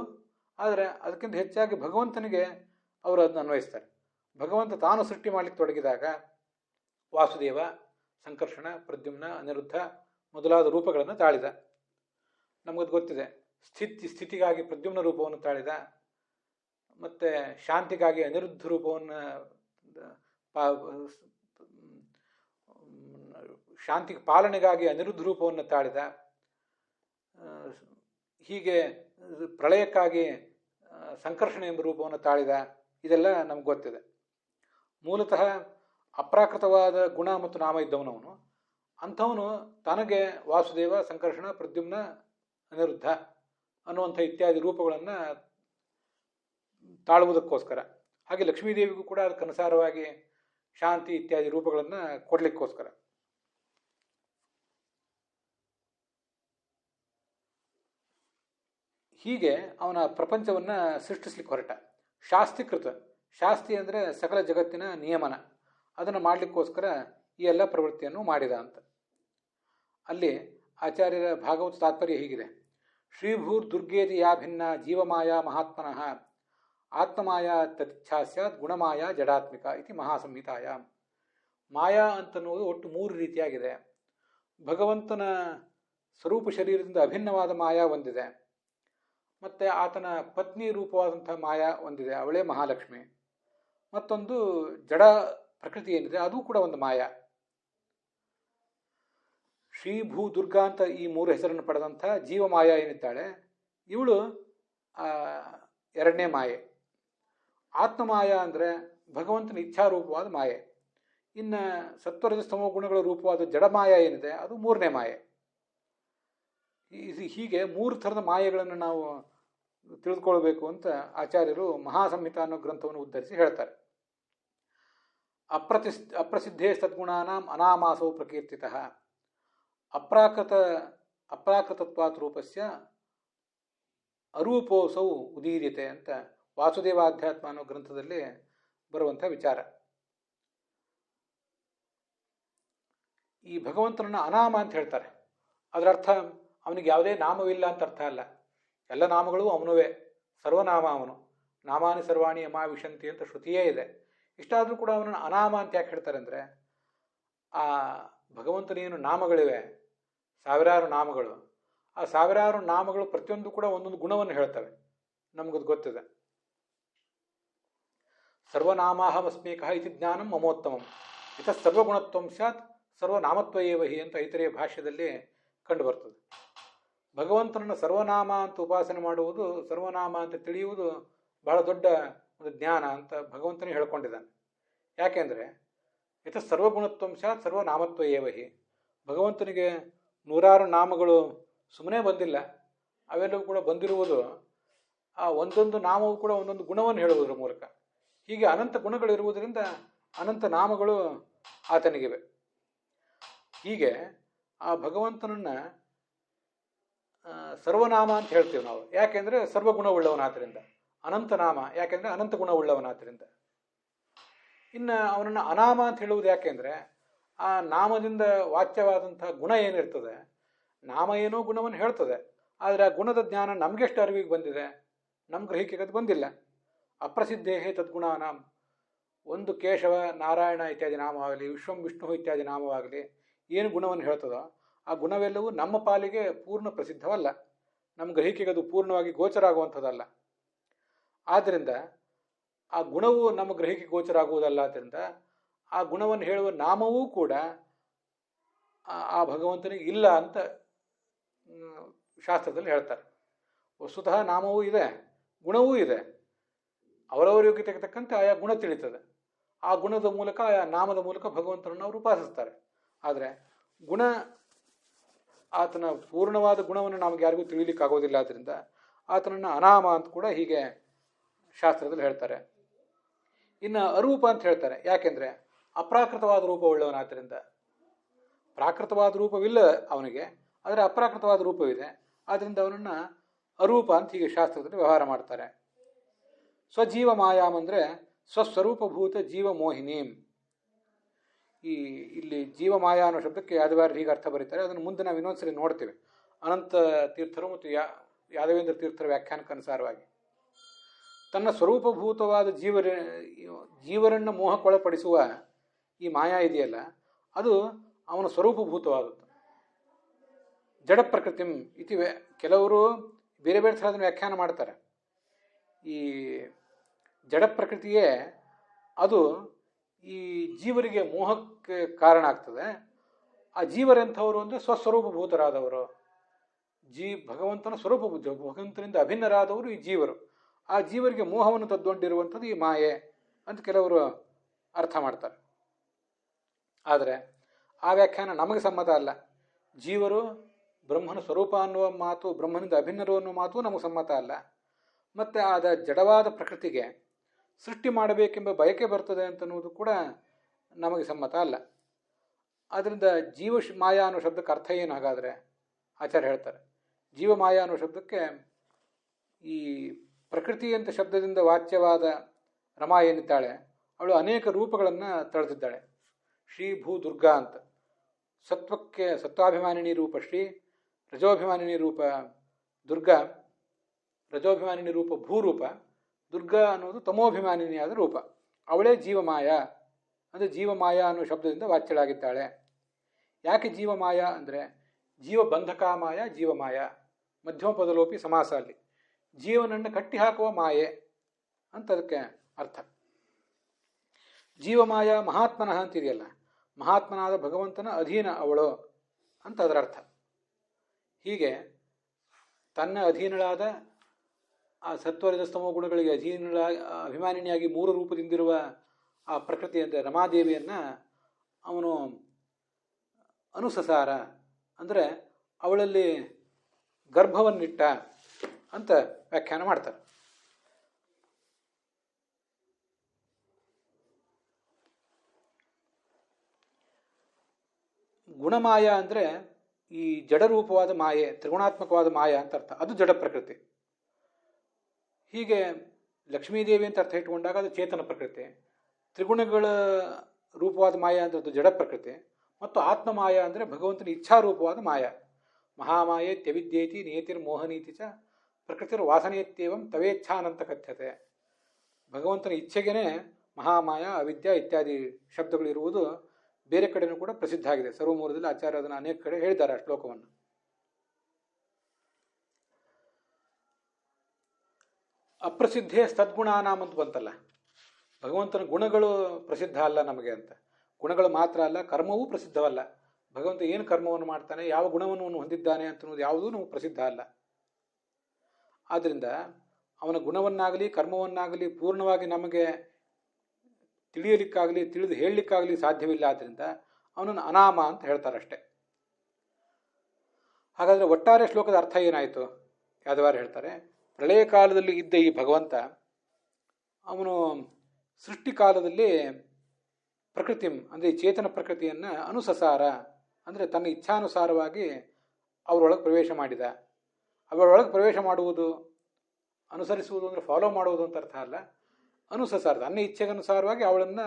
ಆದರೆ ಅದಕ್ಕಿಂತ ಹೆಚ್ಚಾಗಿ ಭಗವಂತನಿಗೆ ಅವರು ಅದನ್ನು ಅನ್ವಯಿಸ್ತಾರೆ. ಭಗವಂತ ತಾನು ಸೃಷ್ಟಿ ಮಾಡಲಿಕ್ಕೆ ತೊಡಗಿದಾಗ ವಾಸುದೇವ, ಸಂಕರ್ಷಣ, ಪ್ರದ್ಯುಮ್ನ, ಅನಿರುದ್ಧ ಮೊದಲಾದ ರೂಪಗಳನ್ನು ತಾಳಿದ. ನಮಗದು ಗೊತ್ತಿದೆ. ಸ್ಥಿತಿಗಾಗಿ ಪ್ರದ್ಯುಮ್ನ ರೂಪವನ್ನು ತಾಳಿದ, ಮತ್ತು ಶಾಂತಿಗಾಗಿ ಅನಿರುದ್ಧ ರೂಪವನ್ನು ಶಾಂತಿ ಪಾಲನೆಗಾಗಿ ಅನಿರುದ್ಧ ರೂಪವನ್ನು ತಾಳಿದ. ಹೀಗೆ ಪ್ರಳಯಕ್ಕಾಗಿ ಸಂಕರ್ಷಣೆ ಎಂಬ ರೂಪವನ್ನು ತಾಳಿದ. ಇದೆಲ್ಲ ನಮ್ಗೆ ಗೊತ್ತಿದೆ. ಮೂಲತಃ ಅಪ್ರಾಕೃತವಾದ ಗುಣ ಮತ್ತು ನಾಮ ಇದ್ದವನವನು. ಅಂಥವನು ತನಗೆ ವಾಸುದೇವ, ಸಂಕರ್ಷಣ, ಪ್ರದ್ಯುಮ್ನ, ಅನಿರುದ್ಧ ಅನ್ನುವಂಥ ಇತ್ಯಾದಿ ರೂಪಗಳನ್ನು ತಾಳುವುದಕ್ಕೋಸ್ಕರ, ಹಾಗೆ ಲಕ್ಷ್ಮೀದೇವಿಗೂ ಕೂಡ ಅದಕ್ಕನುಸಾರವಾಗಿ ಶಾಂತಿ ಇತ್ಯಾದಿ ರೂಪಗಳನ್ನು ಕೊಡಲಿಕ್ಕೋಸ್ಕರ. ಹೀಗೆ ಅವನ ಪ್ರಪಂಚವನ್ನು ಸೃಷ್ಟಿಸ್ಲಿಕ್ಕೆ ಹೊರಟ. ಶಾಸ್ತೀಕೃತ, ಶಾಸ್ತಿ ಅಂದರೆ ಸಕಲ ಜಗತ್ತಿನ ನಿಯಮನ, ಅದನ್ನು ಮಾಡಲಿಕ್ಕೋಸ್ಕರ ಈ ಎಲ್ಲ ಪ್ರವೃತ್ತಿಯನ್ನು ಮಾಡಿದ ಅಂತ. ಅಲ್ಲಿ ಆಚಾರ್ಯರ ಭಾಗವತ ತಾತ್ಪರ್ಯ ಹೀಗಿದೆ: ಶ್ರೀಭೂರ್ ದುರ್ಗೇತಿ ಯಾ ಭಿನ್ನ ಜೀವಮಾಯಾ ಮಹಾತ್ಮನಃ ಆತ್ಮಮಾಯಾ ತತಿಚ್ಛಾ ಸ್ಯಾತ್ ಗುಣಮಾಯಾ ಜಡಾತ್ಮಿಕ ಇತಿ ಮಹಾಸಂಹಿತಾಯಾಂ. ಮಾಯಾ ಅಂತನ್ನುವುದು ಒಟ್ಟು 3 ರೀತಿಯಾಗಿದೆ. ಭಗವಂತನ ಸ್ವರೂಪ ಶರೀರದಿಂದ ಅಭಿನ್ನವಾದ ಮಾಯಾ ಒಂದಿದೆ, ಮತ್ತು ಆತನ ಪತ್ನಿ ರೂಪವಾದಂಥ ಮಾಯಾ ಒಂದಿದೆ, ಅವಳೇ ಮಹಾಲಕ್ಷ್ಮಿ. ಮತ್ತೊಂದು ಜಡ ಪ್ರಕೃತಿ ಏನಿದೆ ಅದು ಕೂಡ ಒಂದು ಮಾಯಾ. ಶ್ರೀ ಭೂ ದುರ್ಗಾ ಅಂತ ಈ 3 ಹೆಸರನ್ನು ಪಡೆದಂಥ ಜೀವಮಾಯಾ ಏನಿದ್ದಾಳೆ, ಇವಳು 2ನೇ ಮಾಯೆ. ಆತ್ಮಮಾಯಾ ಅಂದರೆ ಭಗವಂತನ ಇಚ್ಛಾರೂಪವಾದ ಮಾಯೆ. ಇನ್ನು ಸತ್ವರಜಸ್ತಮೋ ಗುಣಗಳ ರೂಪವಾದ ಜಡಮಾಯಾ ಏನಿದೆ ಅದು 3ನೇ ಮಾಯೆ. ಹೀಗೆ 3 ಥರದ ಮಾಯೆಗಳನ್ನು ನಾವು ತಿಳಿದುಕೊಳ್ಬೇಕು ಅಂತ ಆಚಾರ್ಯರು ಮಹಾಸಂಹಿತ ಅನ್ನೋ ಗ್ರಂಥವನ್ನು ಉದ್ಧರಿಸಿ ಹೇಳ್ತಾರೆ. ಅಪ್ರಸಿದ್ಧೇ ಸದ್ಗುಣಾನಾಂ ಅನಾಮಾಸೌ ಪ್ರಕೀರ್ತಿತಃ ಅಪ್ರಾಕೃತತ್ವಾತ್ ರೂಪಸ್ಯ ಅರೂಪೋಸೌ ಉದೀರ್ಯತೆ ಅಂತ ವಾಸುದೇವಾಧ್ಯಾತ್ಮ ಅನ್ನೋ ಗ್ರಂಥದಲ್ಲಿ ಬರುವಂಥ ವಿಚಾರ. ಈ ಭಗವಂತನನ್ನು ಅನಾಮ ಅಂತ ಹೇಳ್ತಾರೆ. ಅದರ ಅರ್ಥ ಅವನಿಗೆ ಯಾವುದೇ ನಾಮವಿಲ್ಲ ಅಂತ ಅರ್ಥ ಅಲ್ಲ. ಎಲ್ಲ ನಾಮಗಳು ಅವನುವೇ, ಸರ್ವನಾಮ ಅವನು. ನಾಮಾನಿ ಸರ್ವಾಣಿ ಯಮಾವಿಶಂತಿ ಅಂತ ಶ್ರುತಿಯೇ ಇದೆ. ಇಷ್ಟಾದರೂ ಕೂಡ ಅವನನ್ನು ಅನಾಮ ಅಂತ ಯಾಕೆ ಹೇಳ್ತಾರೆ ಅಂದರೆ, ಆ ಭಗವಂತನೇನು ನಾಮಗಳಿವೆ, ಸಾವಿರಾರು ನಾಮಗಳು, ಆ ಸಾವಿರಾರು ನಾಮಗಳು ಪ್ರತಿಯೊಂದು ಕೂಡ ಒಂದೊಂದು ಗುಣವನ್ನು ಹೇಳ್ತವೆ. ನಮಗದು ಗೊತ್ತಿದೆ. ಸರ್ವನಾಮಾಹಮಸ್ಮೇಕಃ ಇತಿ ಜ್ಞಾನಂ ಮಮೋತ್ತಮಂ ಇತ ಸರ್ವಗುಣತ್ವಂ ಸ್ಯಾತ್ ಸರ್ವನಾಮತ್ವಯೇವ ಹಿ ಅಂತ ಐತರೆಯ ಭಾಷ್ಯದಲ್ಲಿ ಕಂಡು ಬರ್ತದೆ. ಭಗವಂತನನ್ನು ಸರ್ವನಾಮ ಅಂತ ಉಪಾಸನೆ ಮಾಡುವುದು, ಸರ್ವನಾಮ ಅಂತ ತಿಳಿಯುವುದು ಬಹಳ ದೊಡ್ಡ ಒಂದು ಜ್ಞಾನ ಅಂತ ಭಗವಂತನೇ ಹೇಳ್ಕೊಂಡಿದ್ದಾನೆ. ಯಾಕೆಂದರೆ ಇತ ಸರ್ವಗುಣತ್ವಂ ಸ್ಯಾತ್ ಸರ್ವನಾಮತ್ವಯೇವ ಹಿ. ಭಗವಂತನಿಗೆ 100 ನಾಮಗಳು ಸುಮ್ಮನೆ ಬಂದಿಲ್ಲ, ಅವೆಲ್ಲವೂ ಕೂಡ ಬಂದಿರುವುದು ಆ ಒಂದೊಂದು ನಾಮವು ಕೂಡ ಒಂದೊಂದು ಗುಣವನ್ನು ಹೇಳುವುದರ ಮೂಲಕ. ಹೀಗೆ ಅನಂತ ಗುಣಗಳಿರುವುದರಿಂದ ಅನಂತ ನಾಮಗಳು ಆತನಿಗಿವೆ. ಹೀಗೆ ಆ ಭಗವಂತನನ್ನು ಸರ್ವನಾಮ ಅಂತ ಹೇಳ್ತೀವಿ ನಾವು. ಯಾಕೆಂದರೆ ಸರ್ವಗುಣವುಳ್ಳವನಾದ್ದರಿಂದ. ಅನಂತ ನಾಮ ಯಾಕೆಂದರೆ ಅನಂತ ಗುಣವುಳ್ಳವನಾದ್ದರಿಂದ. ಇನ್ನು ಅವನನ್ನು ಅನಾಮ ಅಂತ ಹೇಳುವುದು ಯಾಕೆಂದರೆ ಆ ನಾಮದಿಂದ ವಾಚ್ಯವಾದಂಥ ಗುಣ ಏನಿರ್ತದೆ, ನಾಮ ಏನೋ ಗುಣವನ್ನು ಹೇಳ್ತದೆ, ಆದರೆ ಆ ಗುಣದ ಜ್ಞಾನ ನಮಗೆಷ್ಟು ಅರಿವಿಗೆ ಬಂದಿದೆ, ನಮ್ಮ ಗ್ರಹಿಕೆಗೆ ಅದು ಬಂದಿಲ್ಲ. ಅಪ್ರಸಿದ್ಧೇ ತದ್ಗುಣಾನಾಂ, ಒಂದು ಕೇಶವ, ನಾರಾಯಣ ಇತ್ಯಾದಿ ನಾಮವಾಗಲಿ, ವಿಶ್ವಂ ವಿಷ್ಣು ಇತ್ಯಾದಿ ನಾಮವಾಗಲಿ, ಏನು ಗುಣವನ್ನು ಹೇಳ್ತದೋ ಆ ಗುಣವೆಲ್ಲವೂ ನಮ್ಮ ಪಾಲಿಗೆ ಪೂರ್ಣ ಪ್ರಸಿದ್ಧವಲ್ಲ, ನಮ್ಮ ಗ್ರಹಿಕೆಗೆ ಅದು ಪೂರ್ಣವಾಗಿ ಗೋಚರ ಆಗುವಂಥದ್ದಲ್ಲ. ಆದ್ದರಿಂದ ಆ ಗುಣವು ನಮ್ಮ ಗ್ರಹಿಕೆ ಗೋಚರ ಆಗುವುದಲ್ಲ. ಆದ್ದರಿಂದ ಆ ಗುಣವನ್ನು ಹೇಳುವ ನಾಮವೂ ಕೂಡ ಆ ಭಗವಂತನಿಗೆ ಇಲ್ಲ ಅಂತ ಶಾಸ್ತ್ರದಲ್ಲಿ ಹೇಳ್ತಾರೆ. ವಸ್ತುತಃ ನಾಮವೂ ಇದೆ, ಗುಣವೂ ಇದೆ. ಅವರವರ ಯೋಗ್ಯತೆಗೆ ತಕ್ಕಂತೆ ಆಯಾ ಗುಣ ತಿಳಿತದೆ. ಆ ಗುಣದ ಮೂಲಕ, ಆಯಾ ನಾಮದ ಮೂಲಕ ಭಗವಂತನನ್ನು ಅವರು ಉಪಾಸಿಸ್ತಾರೆ. ಆದರೆ ಗುಣ, ಆತನ ಪೂರ್ಣವಾದ ಗುಣವನ್ನು ನಮಗೆ ಯಾರಿಗೂ ತಿಳಿಲಿಕ್ಕಾಗೋದಿಲ್ಲ. ಆದ್ದರಿಂದ ಆತನನ್ನು ಅನಾಮ ಅಂತ ಕೂಡ ಹೀಗೆ ಶಾಸ್ತ್ರದಲ್ಲಿ ಹೇಳ್ತಾರೆ. ಇನ್ನು ಅರೂಪ ಅಂತ ಹೇಳ್ತಾರೆ. ಯಾಕೆಂದರೆ ಅಪ್ರಾಕೃತವಾದ ರೂಪವುಳ್ಳವನಾದ್ದರಿಂದ. ಪ್ರಾಕೃತವಾದ ರೂಪವಿಲ್ಲ ಅವನಿಗೆ, ಆದರೆ ಅಪ್ರಾಕೃತವಾದ ರೂಪವಿದೆ. ಆದ್ದರಿಂದ ಅವನನ್ನು ಅರೂಪ ಅಂತ ಹೀಗೆ ಶಾಸ್ತ್ರದಲ್ಲಿ ವ್ಯವಹಾರ ಮಾಡ್ತಾರೆ. ಸ್ವಜೀವ ಮಾಯಾಮ್ ಅಂದರೆ ಸ್ವಸ್ವರೂಪಭೂತ ಜೀವ ಮೋಹಿನೀಂ. ಇಲ್ಲಿ ಜೀವಮಾಯಾ ಅನ್ನೋ ಶಬ್ದಕ್ಕೆ ಯಾದವಾರ್ಯರು ಹೀಗೆ ಅರ್ಥ ಬರೀತಾರೆ. ಅದನ್ನು ಮುಂದೆ ನಾವು ಇನ್ನೊಂದ್ಸರಿ ನೋಡ್ತೇವೆ. ಅನಂತ ತೀರ್ಥರು ಮತ್ತು ಯಾದವೇಂದ್ರ ತೀರ್ಥರ ವ್ಯಾಖ್ಯಾನಕ್ಕನುಸಾರವಾಗಿ ತನ್ನ ಸ್ವರೂಪಭೂತವಾದ ಜೀವರನ್ನು ಮೋಹಕ್ಕೊಳಪಡಿಸುವ ಈ ಮಾಯಾ ಇದೆಯಲ್ಲ, ಅದು ಅವನ ಸ್ವರೂಪಭೂತವಾದದ್ದು. ಜಡ ಪ್ರಕೃತಿಂ ಇತಿವೆ. ಕೆಲವರು ಬೇರೆ ಬೇರೆ ಥರದನ್ನು ವ್ಯಾಖ್ಯಾನ ಮಾಡ್ತಾರೆ. ಈ ಜಡ ಪ್ರಕೃತಿಯೇ ಅದು ಈ ಜೀವರಿಗೆ ಮೋಹಕ್ಕೆ ಕಾರಣ ಆಗ್ತದೆ. ಆ ಜೀವರೆಂಥವರು ಅಂದರೆ ಸ್ವಸ್ವರೂಪಭೂತರಾದವರು, ಭಗವಂತನ ಸ್ವರೂಪ ಭಗವಂತನಿಂದ ಅಭಿನ್ನರಾದವರು ಈ ಜೀವರು. ಆ ಜೀವರಿಗೆ ಮೋಹವನ್ನು ತದ್ದೊಂಡಿರುವಂಥದ್ದು ಈ ಮಾಯೆ ಅಂತ ಕೆಲವರು ಅರ್ಥ ಮಾಡ್ತಾರೆ. ಆದರೆ ಆ ವ್ಯಾಖ್ಯಾನ ನಮಗೆ ಸಮ್ಮತ ಅಲ್ಲ. ಜೀವರು ಬ್ರಹ್ಮನ ಸ್ವರೂಪ ಅನ್ನುವ ಮಾತು, ಬ್ರಹ್ಮನಿಂದ ಅಭಿನ್ನರು ಅನ್ನುವ ಮಾತು ನಮಗೆ ಸಮ್ಮತ ಅಲ್ಲ. ಮತ್ತು ಆದ ಜಡವಾದ ಪ್ರಕೃತಿಗೆ ಸೃಷ್ಟಿ ಮಾಡಬೇಕೆಂಬ ಬಯಕೆ ಬರ್ತದೆ ಅಂತನ್ನುವುದು ಕೂಡ ನಮಗೆ ಸಮ್ಮತ ಅಲ್ಲ. ಆದ್ದರಿಂದ ಜೀವ ಮಾಯಾ ಅನ್ನೋ ಶಬ್ದಕ್ಕೆ ಅರ್ಥ ಏನು ಹಾಗಾದರೆ? ಆಚಾರ್ಯ ಹೇಳ್ತಾರೆ, ಜೀವ ಮಾಯಾ ಅನ್ನೋ ಶಬ್ದಕ್ಕೆ ಈ ಪ್ರಕೃತಿ ಅಂತ ಶಬ್ದದಿಂದ ವಾಚ್ಯವಾದ ರಮಾ ಏನಿದ್ದಾಳೆ ಅವಳು ಅನೇಕ ರೂಪಗಳನ್ನು ತಳೆದಿದ್ದಾಳೆ. ಶ್ರೀ ಭೂ ದುರ್ಗಾ ಅಂತ ಸತ್ವಕ್ಕೆ ಸತ್ವಾಭಿಮಾನಿನಿ ರೂಪ ಶ್ರೀ, ರಜೋಭಿಮಾನಿನಿ ರೂಪ ದುರ್ಗಾ, ರಜೋಭಿಮಾನಿನಿ ರೂಪ ಭೂರೂಪ, ದುರ್ಗಾ ಅನ್ನೋದು ತಮೋಭಿಮಾನಿನಿಯಾದ ರೂಪ. ಅವಳೇ ಜೀವಮಾಯ, ಅಂದರೆ ಜೀವಮಾಯಾ ಅನ್ನೋ ಶಬ್ದದಿಂದ ವಾಚ್ಯಳಾಗಿದ್ದಾಳೆ. ಯಾಕೆ ಜೀವಮಾಯ ಅಂದರೆ ಜೀವಬಂಧಕಾಮಾಯ ಜೀವಮಾಯ, ಮಧ್ಯಮ ಪದಲೋಪಿ ಸಮಾಸ, ಅಲ್ಲಿ ಜೀವನನ್ನು ಕಟ್ಟಿ ಹಾಕುವ ಮಾಯೆ ಅಂತ ಅದಕ್ಕೆ ಅರ್ಥ. ಜೀವಮಾಯ ಮಹಾತ್ಮನಃ ಅಂತಿದೆಯಲ್ಲ, ಮಹಾತ್ಮನಾದ ಭಗವಂತನ ಅಧೀನ ಅವಳು ಅಂತ ಅದರ ಅರ್ಥ. ಹೀಗೆ ತನ್ನ ಅಧೀನಳಾದ ಆ ಸತ್ವರಜಸ್ತಮೋ ಗುಣಗಳಿಗೆ ಅಭಿಮಾನಿನಿಯಾಗಿ ಮೂರು ರೂಪದಿಂದಿರುವ ಆ ಪ್ರಕೃತಿ ಅಂದರೆ ರಮಾದೇವಿಯನ್ನು ಅವನು ಅನುಸಸಾರ ಅಂದರೆ ಅವಳಲ್ಲಿ ಗರ್ಭವನ್ನಿಟ್ಟ ಅಂತ ವ್ಯಾಖ್ಯಾನ ಮಾಡ್ತಾರೆ. ಗುಣಮಾಯ ಅಂದರೆ ಈ ಜಡರೂಪವಾದ ಮಾಯೆ, ತ್ರಿಗುಣಾತ್ಮಕವಾದ ಮಾಯ ಅಂತ ಅರ್ಥ, ಅದು ಜಡ ಪ್ರಕೃತಿ. ಹೀಗೆ ಲಕ್ಷ್ಮೀದೇವಿ ಅಂತ ಅರ್ಥ ಇಟ್ಕೊಂಡಾಗ ಅದು ಚೇತನ ಪ್ರಕೃತಿ, ತ್ರಿಗುಣಗಳ ರೂಪವಾದ ಮಾಯ ಅಂದರೆ ಅದು ಜಡ ಪ್ರಕೃತಿ, ಮತ್ತು ಆತ್ಮಮಾಯ ಅಂದರೆ ಭಗವಂತನ ಇಚ್ಛಾರೂಪವಾದ ಮಾಯ. ಮಹಾಮಾಯೆ ತ್ಯವಿದ್ಯೇತಿ ನಿಯತಿರ್ಮೋಹನೀತಿ ಚ ಪ್ರಕೃತಿರ ವಾಸನೆಯತ್ಯೇವಂ ತವೇಚ್ಛಾನಂತ ಕಥ್ಯತೆ. ಭಗವಂತನ ಇಚ್ಛೆಗೇ ಮಹಾಮಾಯ, ಅವಿದ್ಯಾ ಇತ್ಯಾದಿ ಶಬ್ದಗಳಿರುವುದು ಬೇರೆ ಕಡೆನೂ ಕೂಡ ಪ್ರಸಿದ್ಧ ಆಗಿದೆ. ಸರ್ವಮೂಲದಲ್ಲಿ ಆಚಾರ್ಯ ಅದನ್ನು ಅನೇಕ ಕಡೆ ಹೇಳಿದ್ದಾರೆ ಆ ಶ್ಲೋಕವನ್ನು. ಅಪ್ರಸಿದ್ಧೇ ಸದ್ಗುಣಾನಾಮ್ ಅಂತ ಬಂತಲ್ಲ, ಭಗವಂತನ ಗುಣಗಳು ಪ್ರಸಿದ್ಧ ಅಲ್ಲ ನಮಗೆ ಅಂತ. ಗುಣಗಳು ಮಾತ್ರ ಅಲ್ಲ, ಕರ್ಮವೂ ಪ್ರಸಿದ್ಧವಲ್ಲ. ಭಗವಂತ ಏನು ಕರ್ಮವನ್ನು ಮಾಡ್ತಾನೆ, ಯಾವ ಗುಣವನ್ನು ಅವನು ಹೊಂದಿದ್ದಾನೆ ಅಂತನ್ನೋದು ಯಾವುದೂ ನಮಗೆ ಪ್ರಸಿದ್ಧ ಅಲ್ಲ. ಆದ್ದರಿಂದ ಅವನ ಗುಣವನ್ನಾಗಲಿ ಕರ್ಮವನ್ನಾಗಲಿ ಪೂರ್ಣವಾಗಿ ನಮಗೆ ತಿಳಿಯಲಿಕ್ಕಾಗಲಿ ತಿಳಿದು ಹೇಳಲಿಕ್ಕಾಗಲಿ ಸಾಧ್ಯವಿಲ್ಲ. ಆದ್ದರಿಂದ ಅವನನ್ನು ಅನಾಮ ಅಂತ ಹೇಳ್ತಾರಷ್ಟೆ. ಹಾಗಾದರೆ ಒಟ್ಟಾರೆ ಶ್ಲೋಕದ ಅರ್ಥ ಏನಾಯಿತು? ಯಾದವಾರ ಹೇಳ್ತಾರೆ, ಪ್ರಳಯ ಕಾಲದಲ್ಲಿ ಇದ್ದ ಈ ಭಗವಂತ ಅವನು ಸೃಷ್ಟಿ ಕಾಲದಲ್ಲಿ ಪ್ರಕೃತಿ ಅಂದರೆ ಚೇತನ ಪ್ರಕೃತಿಯನ್ನು ಅನುಸಸಾರ ಅಂದರೆ ತನ್ನ ಇಚ್ಛಾನುಸಾರವಾಗಿ ಅವರೊಳಗೆ ಪ್ರವೇಶ ಮಾಡಿದ. ಅವರೊಳಗೆ ಪ್ರವೇಶ ಮಾಡುವುದು, ಅನುಸರಿಸುವುದು ಅಂದರೆ ಫಾಲೋ ಮಾಡುವುದು ಅಂತ ಅರ್ಥ ಅಲ್ಲ. ಅನುಸಸಾರ ತನ್ನ ಇಚ್ಛೆಗನುಸಾರವಾಗಿ ಅವಳನ್ನು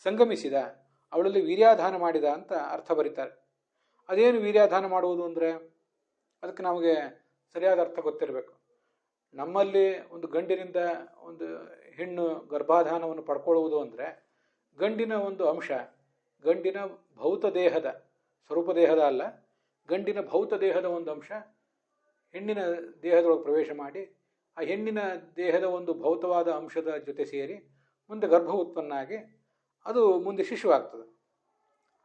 ಸಂಗಮಿಸಿದ, ಅವಳಲ್ಲಿ ವೀರ್ಯಾಧಾನ ಮಾಡಿದ ಅಂತ ಅರ್ಥ ಬರೀತಾರೆ. ಅದೇನು ವೀರ್ಯಾಧಾನ ಮಾಡುವುದು ಅಂದರೆ ಅದಕ್ಕೆ ನಮಗೆ ಸರಿಯಾದ ಅರ್ಥ ಗೊತ್ತಿರಬೇಕು. ನಮ್ಮಲ್ಲಿ ಒಂದು ಗಂಡಿನಿಂದ ಒಂದು ಹೆಣ್ಣು ಗರ್ಭಾಧಾನವನ್ನು ಪಡ್ಕೊಳ್ಳುವುದು ಅಂದರೆ ಗಂಡಿನ ಒಂದು ಅಂಶ, ಗಂಡಿನ ಭೌತ ದೇಹದ, ಸ್ವರೂಪ ದೇಹದ ಅಲ್ಲ, ಗಂಡಿನ ಭೌತ ದೇಹದ ಒಂದು ಅಂಶ ಹೆಣ್ಣಿನ ದೇಹದೊಳಗೆ ಪ್ರವೇಶ ಮಾಡಿ ಆ ಹೆಣ್ಣಿನ ದೇಹದ ಒಂದು ಭೌತವಾದ ಅಂಶದ ಜೊತೆ ಸೇರಿ ಮುಂದೆ ಗರ್ಭ ಉತ್ಪನ್ನಾಗಿ ಅದು ಮುಂದೆ ಶಿಶುವಾಗ್ತದೆ.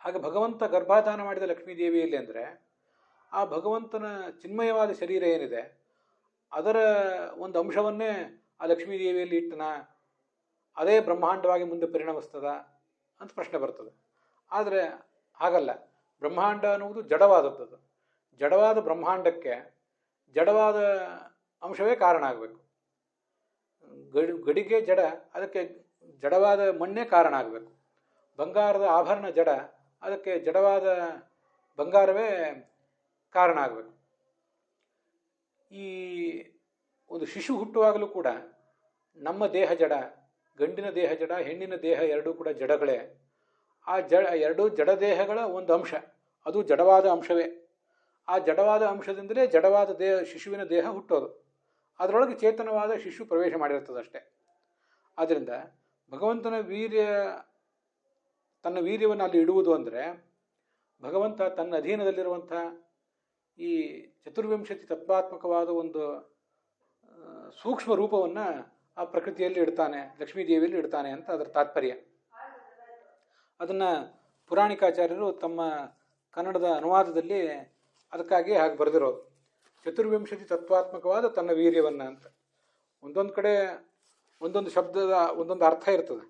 ಹಾಗೆ ಭಗವಂತ ಗರ್ಭಾಧಾನ ಮಾಡಿದ ಲಕ್ಷ್ಮೀದೇವಿಯಲ್ಲಿ ಅಂದರೆ ಆ ಭಗವಂತನ ಚಿನ್ಮಯವಾದ ಶರೀರ ಏನಿದೆ ಅದರ ಒಂದು ಅಂಶವನ್ನೇ ಆ ಲಕ್ಷ್ಮೀದೇವಿಯಲ್ಲಿ ಇಟ್ಟನ, ಅದೇ ಬ್ರಹ್ಮಾಂಡವಾಗಿ ಮುಂದೆ ಪರಿಣಮಿಸ್ತದ ಅಂತ ಪ್ರಶ್ನೆ ಬರ್ತದೆ. ಆದರೆ ಹಾಗಲ್ಲ. ಬ್ರಹ್ಮಾಂಡ ಅನ್ನುವುದು ಜಡವಾದದ್ದು. ಜಡವಾದ ಬ್ರಹ್ಮಾಂಡಕ್ಕೆ ಜಡವಾದ ಅಂಶವೇ ಕಾರಣ ಆಗಬೇಕು. ಗಡಿಗೆ ಜಡ, ಅದಕ್ಕೆ ಜಡವಾದ ಮಣ್ಣೇ ಕಾರಣ ಆಗಬೇಕು. ಬಂಗಾರದ ಆಭರಣ ಜಡ, ಅದಕ್ಕೆ ಜಡವಾದ ಬಂಗಾರವೇ ಕಾರಣ ಆಗಬೇಕು. ಈ ಒಂದು ಶಿಶು ಹುಟ್ಟುವಾಗಲೂ ಕೂಡ ನಮ್ಮ ದೇಹ ಜಡ, ಗಂಡಿನ ದೇಹ ಜಡ, ಹೆಣ್ಣಿನ ದೇಹ ಎರಡೂ ಕೂಡ ಜಡಗಳೇ. ಆ ಎರಡೂ ಜಡದೇಹಗಳ ಒಂದು ಅಂಶ, ಅದು ಜಡವಾದ ಅಂಶವೇ. ಆ ಜಡವಾದ ಅಂಶದಿಂದಲೇ ಜಡವಾದ ದೇಹ, ಶಿಶುವಿನ ದೇಹ ಹುಟ್ಟೋದು. ಅದರೊಳಗೆ ಚೇತನವಾದ ಶಿಶು ಪ್ರವೇಶ ಮಾಡಿರ್ತದಷ್ಟೇ. ಆದ್ದರಿಂದ ಭಗವಂತನ ತನ್ನ ವೀರ್ಯವನ್ನು ಅಲ್ಲಿ ಇಡುವುದು ಅಂದರೆ ಭಗವಂತ ತನ್ನ ಅಧೀನದಲ್ಲಿರುವಂಥ ಈ ಚತುರ್ವಿಂಶತಿ ತತ್ವಾತ್ಮಕವಾದ ಒಂದು ಸೂಕ್ಷ್ಮ ರೂಪವನ್ನು ಆ ಪ್ರಕೃತಿಯಲ್ಲಿ ಇಡ್ತಾನೆ, ಲಕ್ಷ್ಮೀದೇವಿಯಲ್ಲಿ ಇಡ್ತಾನೆ ಅಂತ ಅದರ ತಾತ್ಪರ್ಯ. ಅದನ್ನು ಪುರಾಣಿಕಾಚಾರ್ಯರು ತಮ್ಮ ಕನ್ನಡದ ಅನುವಾದದಲ್ಲಿ ಅದಕ್ಕಾಗಿ ಹಾಗೆ ಬರೆದಿರೋದು. ಚತುರ್ವಿಂಶತಿ ತತ್ವಾತ್ಮಕವಾದ ತನ್ನ ವೀರ್ಯವನ್ನು ಅಂತ. ಒಂದೊಂದು ಕಡೆ ಒಂದೊಂದು ಶಬ್ದದ ಒಂದೊಂದು ಅರ್ಥ ಇರ್ತದೆ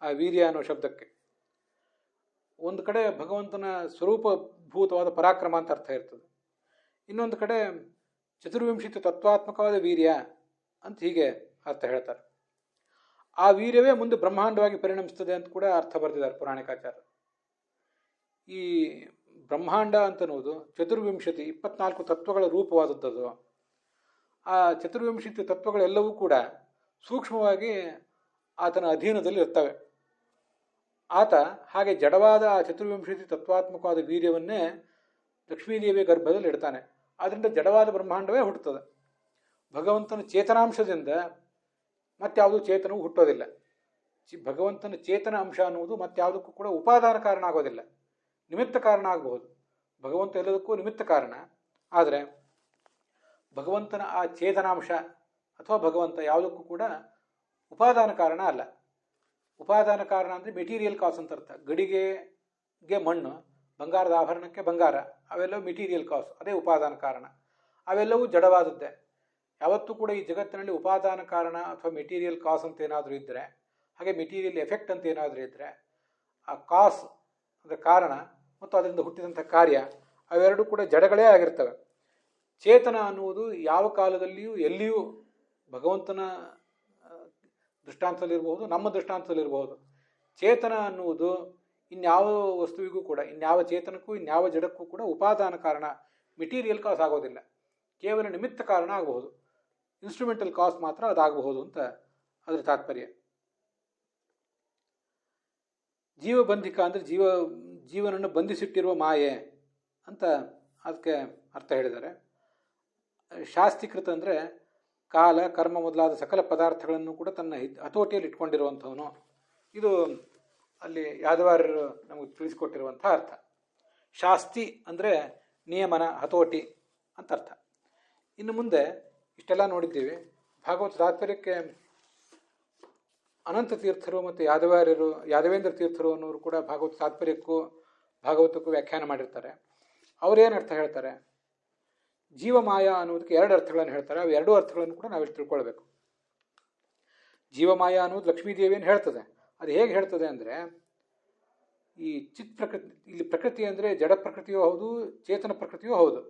ಆ ವೀರ್ಯ ಅನ್ನೋ ಶಬ್ದಕ್ಕೆ. ಒಂದು ಕಡೆ ಭಗವಂತನ ಸ್ವರೂಪಭೂತವಾದ ಪರಾಕ್ರಮ ಅಂತ ಅರ್ಥ ಇರ್ತದೆ. ಇನ್ನೊಂದು ಕಡೆ ಚತುರ್ವಿಂಶತಿ ತತ್ವಾತ್ಮಕವಾದ ವೀರ್ಯ ಅಂತ ಹೀಗೆ ಅರ್ಥ ಹೇಳ್ತಾರೆ. ಆ ವೀರ್ಯವೇ ಮುಂದೆ ಬ್ರಹ್ಮಾಂಡವಾಗಿ ಪರಿಣಮಿಸ್ತದೆ ಅಂತ ಕೂಡ ಅರ್ಥ ಬರೆದಿದ್ದಾರೆ ಪುರಾಣಿಕಾಚಾರ್ಯರು. ಈ ಬ್ರಹ್ಮಾಂಡ ಅಂತನ್ನುವುದು ಚತುರ್ವಿಂಶತಿ 24 ತತ್ವಗಳ ರೂಪವಾದದ್ದು. ಆ ಚತುರ್ವಿಂಶತಿ ತತ್ವಗಳೆಲ್ಲವೂ ಕೂಡ ಸೂಕ್ಷ್ಮವಾಗಿ ಆತನ ಅಧೀನದಲ್ಲಿ ಇರ್ತವೆ. ಆತ ಹಾಗೆ ಜಡವಾದ ಆ ಚತುರ್ವಿಂಶತಿ ತತ್ವಾತ್ಮಕವಾದ ವೀರ್ಯವನ್ನೇ ಲಕ್ಷ್ಮೀದೇವಿಯ ಗರ್ಭದಲ್ಲಿ ಇಡ್ತಾನೆ. ಆದ್ದರಿಂದ ಜಡವಾದ ಬ್ರಹ್ಮಾಂಡವೇ ಹುಟ್ಟುತ್ತದೆ. ಭಗವಂತನ ಚೇತನಾಂಶದಿಂದ ಮತ್ಯಾವುದೂ ಚೇತನವು ಹುಟ್ಟೋದಿಲ್ಲ. ಭಗವಂತನ ಚೇತನ ಅಂಶ ಅನ್ನುವುದು ಮತ್ಯಾವುದಕ್ಕೂ ಕೂಡ ಉಪಾದಾನ ಕಾರಣ ಆಗೋದಿಲ್ಲ, ನಿಮಿತ್ತ ಕಾರಣ ಆಗಬಹುದು. ಭಗವಂತ ಎಲ್ಲದಕ್ಕೂ ನಿಮಿತ್ತ ಕಾರಣ. ಆದರೆ ಭಗವಂತನ ಆ ಚೇತನಾಂಶ ಅಥವಾ ಭಗವಂತ ಯಾವುದಕ್ಕೂ ಕೂಡ ಉಪಾದಾನ ಕಾರಣ ಅಲ್ಲ. ಉಪಾದಾನ ಕಾರಣ ಅಂದರೆ ಮೆಟೀರಿಯಲ್ ಕಾಸ್ ಅಂತ ಅರ್ಥ. ಗಡಿಗೆಗೆ ಮಣ್ಣು, ಬಂಗಾರದ ಆಭರಣಕ್ಕೆ ಬಂಗಾರ, ಅವೆಲ್ಲವೂ ಮೆಟೀರಿಯಲ್ ಕಾಸ್, ಅದೇ ಉಪಾದಾನ ಕಾರಣ. ಅವೆಲ್ಲವೂ ಜಡವಾದದ್ದೇ. ಯಾವತ್ತೂ ಕೂಡ ಈ ಜಗತ್ತಿನಲ್ಲಿ ಉಪಾದಾನ ಕಾರಣ ಅಥವಾ ಮೆಟೀರಿಯಲ್ ಕಾಸ್ ಅಂತ ಏನಾದರೂ ಇದ್ದರೆ, ಹಾಗೆ ಮೆಟೀರಿಯಲ್ ಎಫೆಕ್ಟ್ ಅಂತ ಏನಾದರೂ ಇದ್ದರೆ, ಆ ಕಾಸ್ ಅಂದರೆ ಕಾರಣ ಮತ್ತು ಅದರಿಂದ ಹುಟ್ಟಿದಂಥ ಕಾರ್ಯ ಅವೆರಡೂ ಕೂಡ ಜಡಗಳೇ ಆಗಿರ್ತವೆ. ಚೇತನ ಅನ್ನುವುದು ಯಾವ ಕಾಲದಲ್ಲಿಯೂ ಎಲ್ಲಿಯೂ ಭಗವಂತನ ದೃಷ್ಟಾಂತದಲ್ಲಿರ್ಬೋದು, ನಮ್ಮ ದೃಷ್ಟಾಂತದಲ್ಲಿರ್ಬೋದು. ಚೇತನ ಅನ್ನುವುದು ಇನ್ಯಾವ ವಸ್ತುವಿಗೂ ಕೂಡ, ಇನ್ಯಾವ ಚೇತನಕ್ಕೂ ಇನ್ಯಾವ ಜಡಕ್ಕೂ ಕೂಡ ಉಪಾದಾನ ಕಾರಣ, ಮೆಟೀರಿಯಲ್ ಕಾಸ್ ಆಗೋದಿಲ್ಲ. ಕೇವಲ ನಿಮಿತ್ತ ಕಾರಣ ಆಗಬಹುದು, ಇನ್ಸ್ಟ್ರೂಮೆಂಟಲ್ ಕಾಸ್ ಮಾತ್ರ ಅದಾಗಬಹುದು ಅಂತ ಅದರ ತಾತ್ಪರ್ಯ. ಜೀವಬಂಧಿಕ ಅಂದರೆ ಜೀವನನ್ನು ಬಂಧಿಸಿಟ್ಟಿರುವ ಮಾಯೆ ಅಂತ ಅದಕ್ಕೆ ಅರ್ಥ ಹೇಳಿದ್ದಾರೆ. ಶಾಸ್ತೀಕೃತ ಅಂದರೆ ಕಾಲ, ಕರ್ಮ ಮೊದಲಾದ ಸಕಲ ಪದಾರ್ಥಗಳನ್ನು ಕೂಡ ತನ್ನ ಹತೋಟಿಯಲ್ಲಿ ಇಟ್ಕೊಂಡಿರುವಂಥವನು. ಇದು ಅಲ್ಲಿ ಯಾದವಾರ್ಯರು ನಮಗೆ ತಿಳಿಸಿಕೊಟ್ಟಿರುವಂಥ ಅರ್ಥ. ಶಾಸ್ತಿ ಅಂದರೆ ನಿಯಮನ, ಹತೋಟಿ ಅಂತ ಅರ್ಥ. ಇನ್ನು ಮುಂದೆ ಇಷ್ಟೆಲ್ಲ ನೋಡಿದ್ದೀವಿ. ಭಾಗವತ ತಾತ್ಪರ್ಯಕ್ಕೆ ಅನಂತ ತೀರ್ಥರು ಮತ್ತು ಯಾದವೇಂದ್ರ ತೀರ್ಥರು ಅನ್ನೋರು ಕೂಡ ಭಾಗವತ ತಾತ್ಪರ್ಯಕ್ಕೂ ಭಾಗವತಕ್ಕೂ ವ್ಯಾಖ್ಯಾನ ಮಾಡಿರ್ತಾರೆ. ಅವರೇನು ಅರ್ಥ ಹೇಳ್ತಾರೆ? ಜೀವಮಾಯ ಅನ್ನೋದಕ್ಕೆ 2 ಅರ್ಥಗಳನ್ನು ಹೇಳ್ತಾರೆ. ಅವು 2 ಅರ್ಥಗಳನ್ನು ಕೂಡ ನಾವಿಲ್ಲಿ ತಿಳ್ಕೊಳ್ಬೇಕು. ಜೀವಮಾಯ ಅನ್ನೋದು ಲಕ್ಷ್ಮೀದೇವಿಯನ್ನು ಹೇಳ್ತದೆ. ಅದು ಹೇಗೆ ಹೇಳ್ತದೆ ಅಂದರೆ, ಈ ಚಿತ್ ಪ್ರಕೃತಿ, ಇಲ್ಲಿ ಪ್ರಕೃತಿ ಅಂದರೆ ಜಡ ಪ್ರಕೃತಿಯೂ ಹೌದು, ಚೇತನ ಪ್ರಕೃತಿಯೂ ಹೌದು.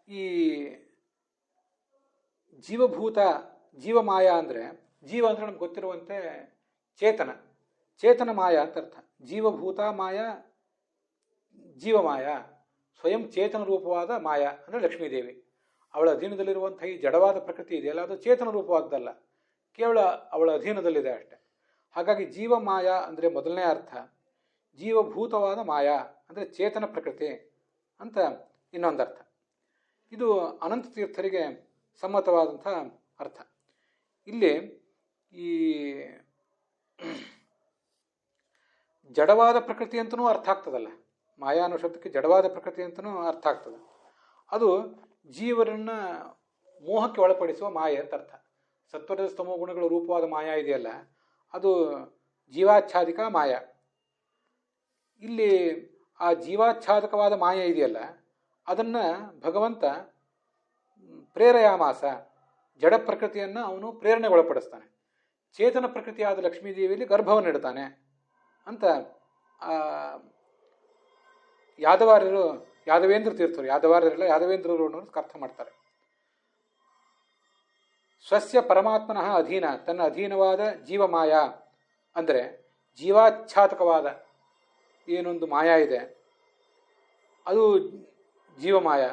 ಈ ಜೀವಭೂತ ಜೀವಮಾಯ ಅಂದರೆ, ಜೀವ ಅಂದರೆ ನಮ್ಗೆ ಗೊತ್ತಿರುವಂತೆ ಚೇತನ, ಚೇತನ ಮಾಯ ಅಂತ ಅರ್ಥ. ಜೀವಭೂತ ಮಾಯ, ಜೀವಮಾಯ, ಸ್ವಯಂ ಚೇತನ ರೂಪವಾದ ಮಾಯ ಅಂದರೆ ಲಕ್ಷ್ಮೀದೇವಿ. ಅವಳ ಅಧೀನದಲ್ಲಿರುವಂಥ ಈ ಜಡವಾದ ಪ್ರಕೃತಿ ಇದೆಯಲ್ಲ, ಅದು ಚೇತನ ರೂಪವಾದ್ದಲ್ಲ, ಕೇವಲ ಅವಳ ಅಧೀನದಲ್ಲಿದೆ ಅಷ್ಟೆ. ಹಾಗಾಗಿ ಜೀವಮಾಯ ಅಂದರೆ ಮೊದಲನೇ ಅರ್ಥ. ಜೀವಭೂತವಾದ ಮಾಯ ಅಂದರೆ ಚೇತನ ಪ್ರಕೃತಿ ಅಂತ ಇನ್ನೊಂದು ಅರ್ಥ. ಇದು ಅನಂತ ತೀರ್ಥರಿಗೆ ಸಮ್ಮತವಾದಂಥ ಅರ್ಥ. ಇಲ್ಲಿ ಈ ಜಡವಾದ ಪ್ರಕೃತಿ ಅಂತಲೂ ಅರ್ಥ ಆಗ್ತದಲ್ಲ, ಮಾಯಾ ಅನ್ನೋ ಶಬ್ದಕ್ಕೆ ಜಡವಾದ ಪ್ರಕೃತಿ ಅಂತಲೂ ಅರ್ಥ ಆಗ್ತದೆ. ಅದು ಜೀವರನ್ನು ಮೋಹಕ್ಕೆ ಒಳಪಡಿಸುವ ಮಾಯೆ ಅಂತ ಅರ್ಥ. ಸತ್ವದ ಸ್ತಮೋ ಗುಣಗಳ ರೂಪವಾದ ಮಾಯಾ ಇದೆಯಲ್ಲ, ಅದು ಜೀವಾಚ್ಛಾದಿಕ ಮಾಯ. ಇಲ್ಲಿ ಆ ಜೀವಾಚ್ಛಾದಕವಾದ ಮಾಯ ಇದೆಯಲ್ಲ, ಅದನ್ನು ಭಗವಂತ ಪ್ರೇರಯಾಮಾಸ, ಜಡ ಪ್ರಕೃತಿಯನ್ನು ಅವನು ಪ್ರೇರಣೆಗೊಳಪಡಿಸ್ತಾನೆ. ಚೇತನ ಪ್ರಕೃತಿಯಾದ ಲಕ್ಷ್ಮೀದೇವಿಯಲ್ಲಿ ಗರ್ಭವನ್ನು ಇಡ್ತಾನೆ ಅಂತ ಯಾದವೇಂದ್ರ ತೀರ್ಥರು, ಯಾದವಾರ್ಯರೆಲ್ಲ ಯಾದವೇಂದ್ರರು ಅನ್ನೋದು ಅರ್ಥ ಮಾಡ್ತಾರೆ. ಸ್ವಸ್ಯ ಪರಮಾತ್ಮನಃ ಅಧೀನ, ತನ್ನ ಅಧೀನವಾದ ಜೀವಮಾಯ ಅಂದರೆ ಜೀವಾಚ್ಛಾದಕವಾದ ಏನೊಂದು ಮಾಯಾ ಇದೆ ಅದು ಜೀವಮಾಯ.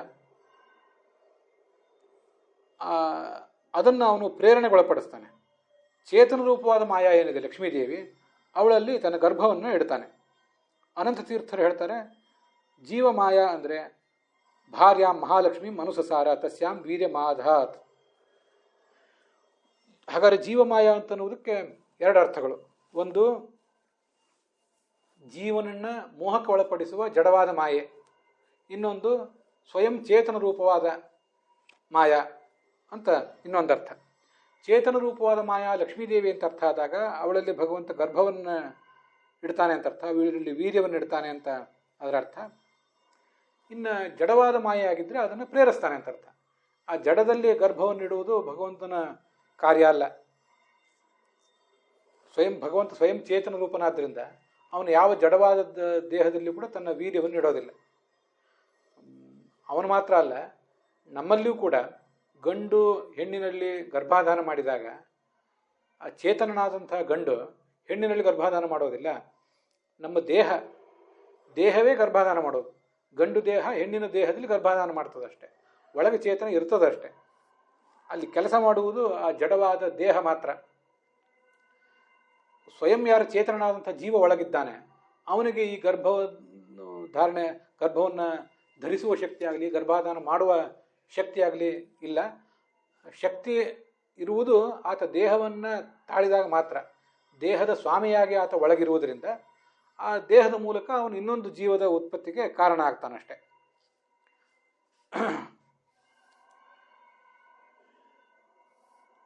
ಅದನ್ನು ಅವನು ಪ್ರೇರಣೆಗೊಳಪಡಿಸ್ತಾನೆ. ಚೇತನ ರೂಪವಾದ ಮಾಯಾ ಏನಿದೆ ಲಕ್ಷ್ಮೀದೇವಿ, ಅವಳಲ್ಲಿ ತನ್ನ ಗರ್ಭವನ್ನು ಇಡ್ತಾನೆ. ಅನಂತ ತೀರ್ಥರು ಹೇಳ್ತಾರೆ, ಜೀವಮಾಯ ಅಂದರೆ ಭಾರ್ಯಾಂ ಮಹಾಲಕ್ಷ್ಮಿ ಮನುಸಸಾರ ತಸ್ಯಾಂ ವೀರ್ಯಮಾಧಾತ್. ಹಾಗಾದರೆ ಜೀವಮಾಯ ಅಂತನ್ನುವುದಕ್ಕೆ 2 ಅರ್ಥಗಳು. ಒಂದು, ಜೀವನನ್ನು ಮೋಹಕ್ಕೆ ಒಳಪಡಿಸುವ ಜಡವಾದ ಮಾಯೆ. ಇನ್ನೊಂದು, ಸ್ವಯಂ ಚೇತನ ರೂಪವಾದ ಮಾಯಾ ಅಂತ ಇನ್ನೊಂದು ಅರ್ಥ. ಚೇತನ ರೂಪವಾದ ಮಾಯಾ ಲಕ್ಷ್ಮೀದೇವಿ ಅಂತ ಅರ್ಥ ಆದಾಗ ಅವಳಲ್ಲಿ ಭಗವಂತ ಗರ್ಭವನ್ನು ಇಡ್ತಾನೆ ಅಂತ ಅರ್ಥ, ಇಲ್ಲಿ ವೀರ್ಯವನ್ನು ಇಡ್ತಾನೆ ಅಂತ ಅದರ ಅರ್ಥ. ಇನ್ನು ಜಡವಾದ ಮಾಯೆ ಆಗಿದ್ದರೆ ಅದನ್ನು ಪ್ರೇರಿಸ್ತಾನೆ ಅಂತ ಅರ್ಥ. ಆ ಜಡದಲ್ಲಿ ಗರ್ಭವನ್ನು ಇಡುವುದು ಭಗವಂತನ ಕಾರ್ಯ ಅಲ್ಲ. ಭಗವಂತ ಸ್ವಯಂ ಚೇತನ ರೂಪನಾದ್ದರಿಂದ ಅವನು ಯಾವ ಜಡವಾದ ದೇಹದಲ್ಲಿ ಕೂಡ ತನ್ನ ವೀರ್ಯವನ್ನು ಇಡೋದಿಲ್ಲ. ಅವನು ಮಾತ್ರ ಅಲ್ಲ, ನಮ್ಮಲ್ಲಿಯೂ ಕೂಡ ಗಂಡು ಹೆಣ್ಣಿನಲ್ಲಿ ಗರ್ಭಾಧಾನ ಮಾಡಿದಾಗ ಆ ಚೇತನನಾದಂತಹ ಗಂಡು ಹೆಣ್ಣಿನಲ್ಲಿ ಗರ್ಭಾಧಾನ ಮಾಡೋದಿಲ್ಲ. ನಮ್ಮ ದೇಹವೇ ಗರ್ಭಾಧಾನ ಮಾಡೋದು. ಗಂಡು ದೇಹ ಹೆಣ್ಣಿನ ದೇಹದಲ್ಲಿ ಗರ್ಭಾಧಾನ ಮಾಡ್ತದಷ್ಟೆ, ಒಳಗೆ ಚೇತನ ಇರ್ತದಷ್ಟೆ. ಅಲ್ಲಿ ಕೆಲಸ ಮಾಡುವುದು ಆ ಜಡವಾದ ದೇಹ ಮಾತ್ರ. ಸ್ವಯಂ ಯಾರು ಚೇತನನಾದಂಥ ಜೀವ ಒಳಗಿದ್ದಾನೆ ಅವನಿಗೆ ಈ ಗರ್ಭವನ್ನು ಧರಿಸುವ ಶಕ್ತಿ ಆಗಲಿ, ಗರ್ಭಾಧಾನ ಮಾಡುವ ಶಕ್ತಿ ಆಗಲಿ ಇಲ್ಲ. ಶಕ್ತಿ ಇರುವುದು ಆತ ದೇಹವನ್ನು ತಾಳಿದಾಗ ಮಾತ್ರ. ದೇಹದ ಸ್ವಾಮಿಯಾಗಿ ಆತ ಒಳಗಿರುವುದರಿಂದ ಆ ದೇಹದ ಮೂಲಕ ಅವನು ಇನ್ನೊಂದು ಜೀವದ ಉತ್ಪತ್ತಿಗೆ ಕಾರಣ ಆಗ್ತಾನಷ್ಟೆ.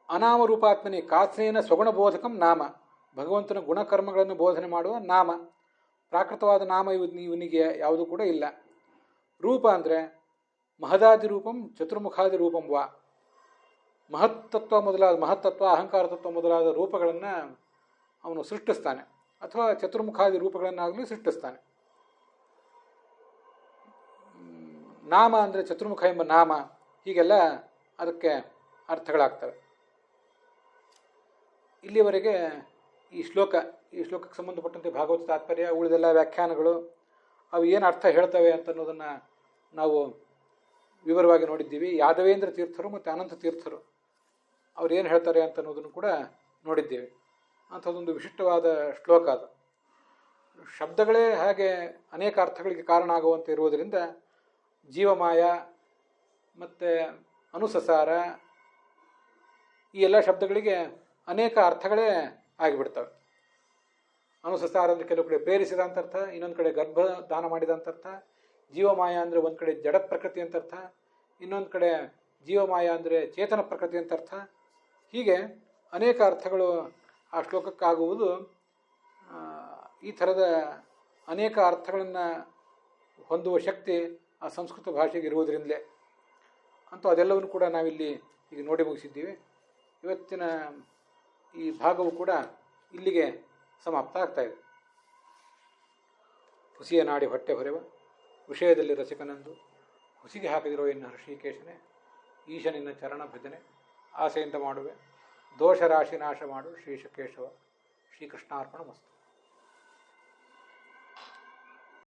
ಅನಾಮರೂಪಾತ್ಮನಿ ಕಾತ್ನೇನ ಸ್ವಗುಣಬೋಧಕಂ ನಾಮ. ಭಗವಂತನ ಗುಣಕರ್ಮಗಳನ್ನು ಬೋಧನೆ ಮಾಡುವ ನಾಮ. ಪ್ರಾಕೃತವಾದ ನಾಮ ಇವನಿಗೆ ಯಾವುದೂ ಕೂಡ ಇಲ್ಲ. ರೂಪ ಅಂದರೆ ಮಹದಾದಿ ರೂಪಂ ಚತುರ್ಮುಖಾದಿ ರೂಪಂ ವಾ. ಮಹತ್ತತ್ವ ಅಹಂಕಾರ ತತ್ವ ಮೊದಲಾದ ರೂಪಗಳನ್ನು ಅವನು ಸೃಷ್ಟಿಸ್ತಾನೆ, ಅಥವಾ ಚತುರ್ಮುಖಾದಿ ರೂಪಗಳನ್ನಾಗಲಿ ಸೃಷ್ಟಿಸ್ತಾನೆ. ನಾಮ ಅಂದರೆ ಚತುರ್ಮುಖ ಎಂಬ ನಾಮ, ಹೀಗೆಲ್ಲ ಅದಕ್ಕೆ ಅರ್ಥಗಳಾಗ್ತವೆ. ಇಲ್ಲಿಯವರೆಗೆ ಈ ಶ್ಲೋಕಕ್ಕೆ ಸಂಬಂಧಪಟ್ಟಂತೆ ಭಾಗವತ ತಾತ್ಪರ್ಯ, ಉಳಿದೆಲ್ಲ ವ್ಯಾಖ್ಯಾನಗಳು ಅವು ಏನು ಅರ್ಥ ಹೇಳ್ತವೆ ಅಂತ ಅನ್ನೋದನ್ನು ನಾವು ವಿವರವಾಗಿ ನೋಡಿದ್ದೀವಿ. ಯಾದವೇಂದ್ರ ತೀರ್ಥರು ಮತ್ತು ಅನಂತ ತೀರ್ಥರು ಅವ್ರು ಏನು ಹೇಳ್ತಾರೆ ಅಂತ ಅನ್ನೋದನ್ನು ಕೂಡ ನೋಡಿದ್ದೇವೆ. ಅಂಥದ್ದೊಂದು ವಿಶಿಷ್ಟವಾದ ಶ್ಲೋಕ ಅದು. ಶಬ್ದಗಳೇ ಹಾಗೆ ಅನೇಕ ಅರ್ಥಗಳಿಗೆ ಕಾರಣ ಆಗುವಂತೆ ಇರುವುದರಿಂದ ಜೀವಮಾಯ ಮತ್ತು ಅನುಸಸಾರ ಈ ಎಲ್ಲ ಶಬ್ದಗಳಿಗೆ ಅನೇಕ ಅರ್ಥಗಳೇ ಆಗಿಬಿಡ್ತವೆ. ಅನುಸಸಾರ ಅಂದರೆ ಕೆಲವು ಕಡೆ ಪ್ರೇರಿಸಿದ ಅಂತ ಅರ್ಥ, ಇನ್ನೊಂದು ಕಡೆ ಗರ್ಭದಾನ ಮಾಡಿದ ಅಂತ ಅರ್ಥ. ಜೀವಮಾಯ ಅಂದರೆ ಒಂದು ಕಡೆ ಜಡ ಪ್ರಕೃತಿ ಅಂತ ಅರ್ಥ, ಇನ್ನೊಂದು ಕಡೆ ಜೀವಮಾಯ ಅಂದರೆ ಚೇತನ ಪ್ರಕೃತಿ ಅಂತ ಅರ್ಥ. ಹೀಗೆ ಅನೇಕ ಅರ್ಥಗಳು ಆ ಶ್ಲೋಕಕ್ಕಾಗುವುದು ಈ ಥರದ ಅನೇಕ ಅರ್ಥಗಳನ್ನು ಹೊಂದುವ ಶಕ್ತಿ ಆ ಸಂಸ್ಕೃತ ಭಾಷೆಗೆ ಇರುವುದರಿಂದಲೇ. ಅಂತೂ ಅದೆಲ್ಲವನ್ನು ಕೂಡ ನಾವಿಲ್ಲಿ ಈಗ ನೋಡಿ ಮುಗಿಸಿದ್ದೀವಿ. ಇವತ್ತಿನ ಈ ಭಾಗವು ಕೂಡ ಇಲ್ಲಿಗೆ ಸಮಾಪ್ತ ಆಗ್ತಾಯಿದೆ. ಹುಸಿಯ ನಾಡಿ ಹೊಟ್ಟೆ ಹೊರೆವ ವಿಷಯದಲ್ಲಿ ರಸಿಕನಂದು ಹುಸಿಗೆ ಹಾಕಿದಿರೋ ಎನ್ನ ಹೃಷಿಕೇಶನೇ, ಈಶ ನಿನ್ನ ಚರಣ ಭಜನೆ ಆಸೆಯಿಂದ ಮಾಡುವೆ, ದೋಷ ರಾಶಿ ನಾಶ ಮಾಡು ಶ್ರೀಶಕೇಶವ. ಶ್ರೀಕೃಷ್ಣಾರ್ಪಣ ಮಸ್ತು.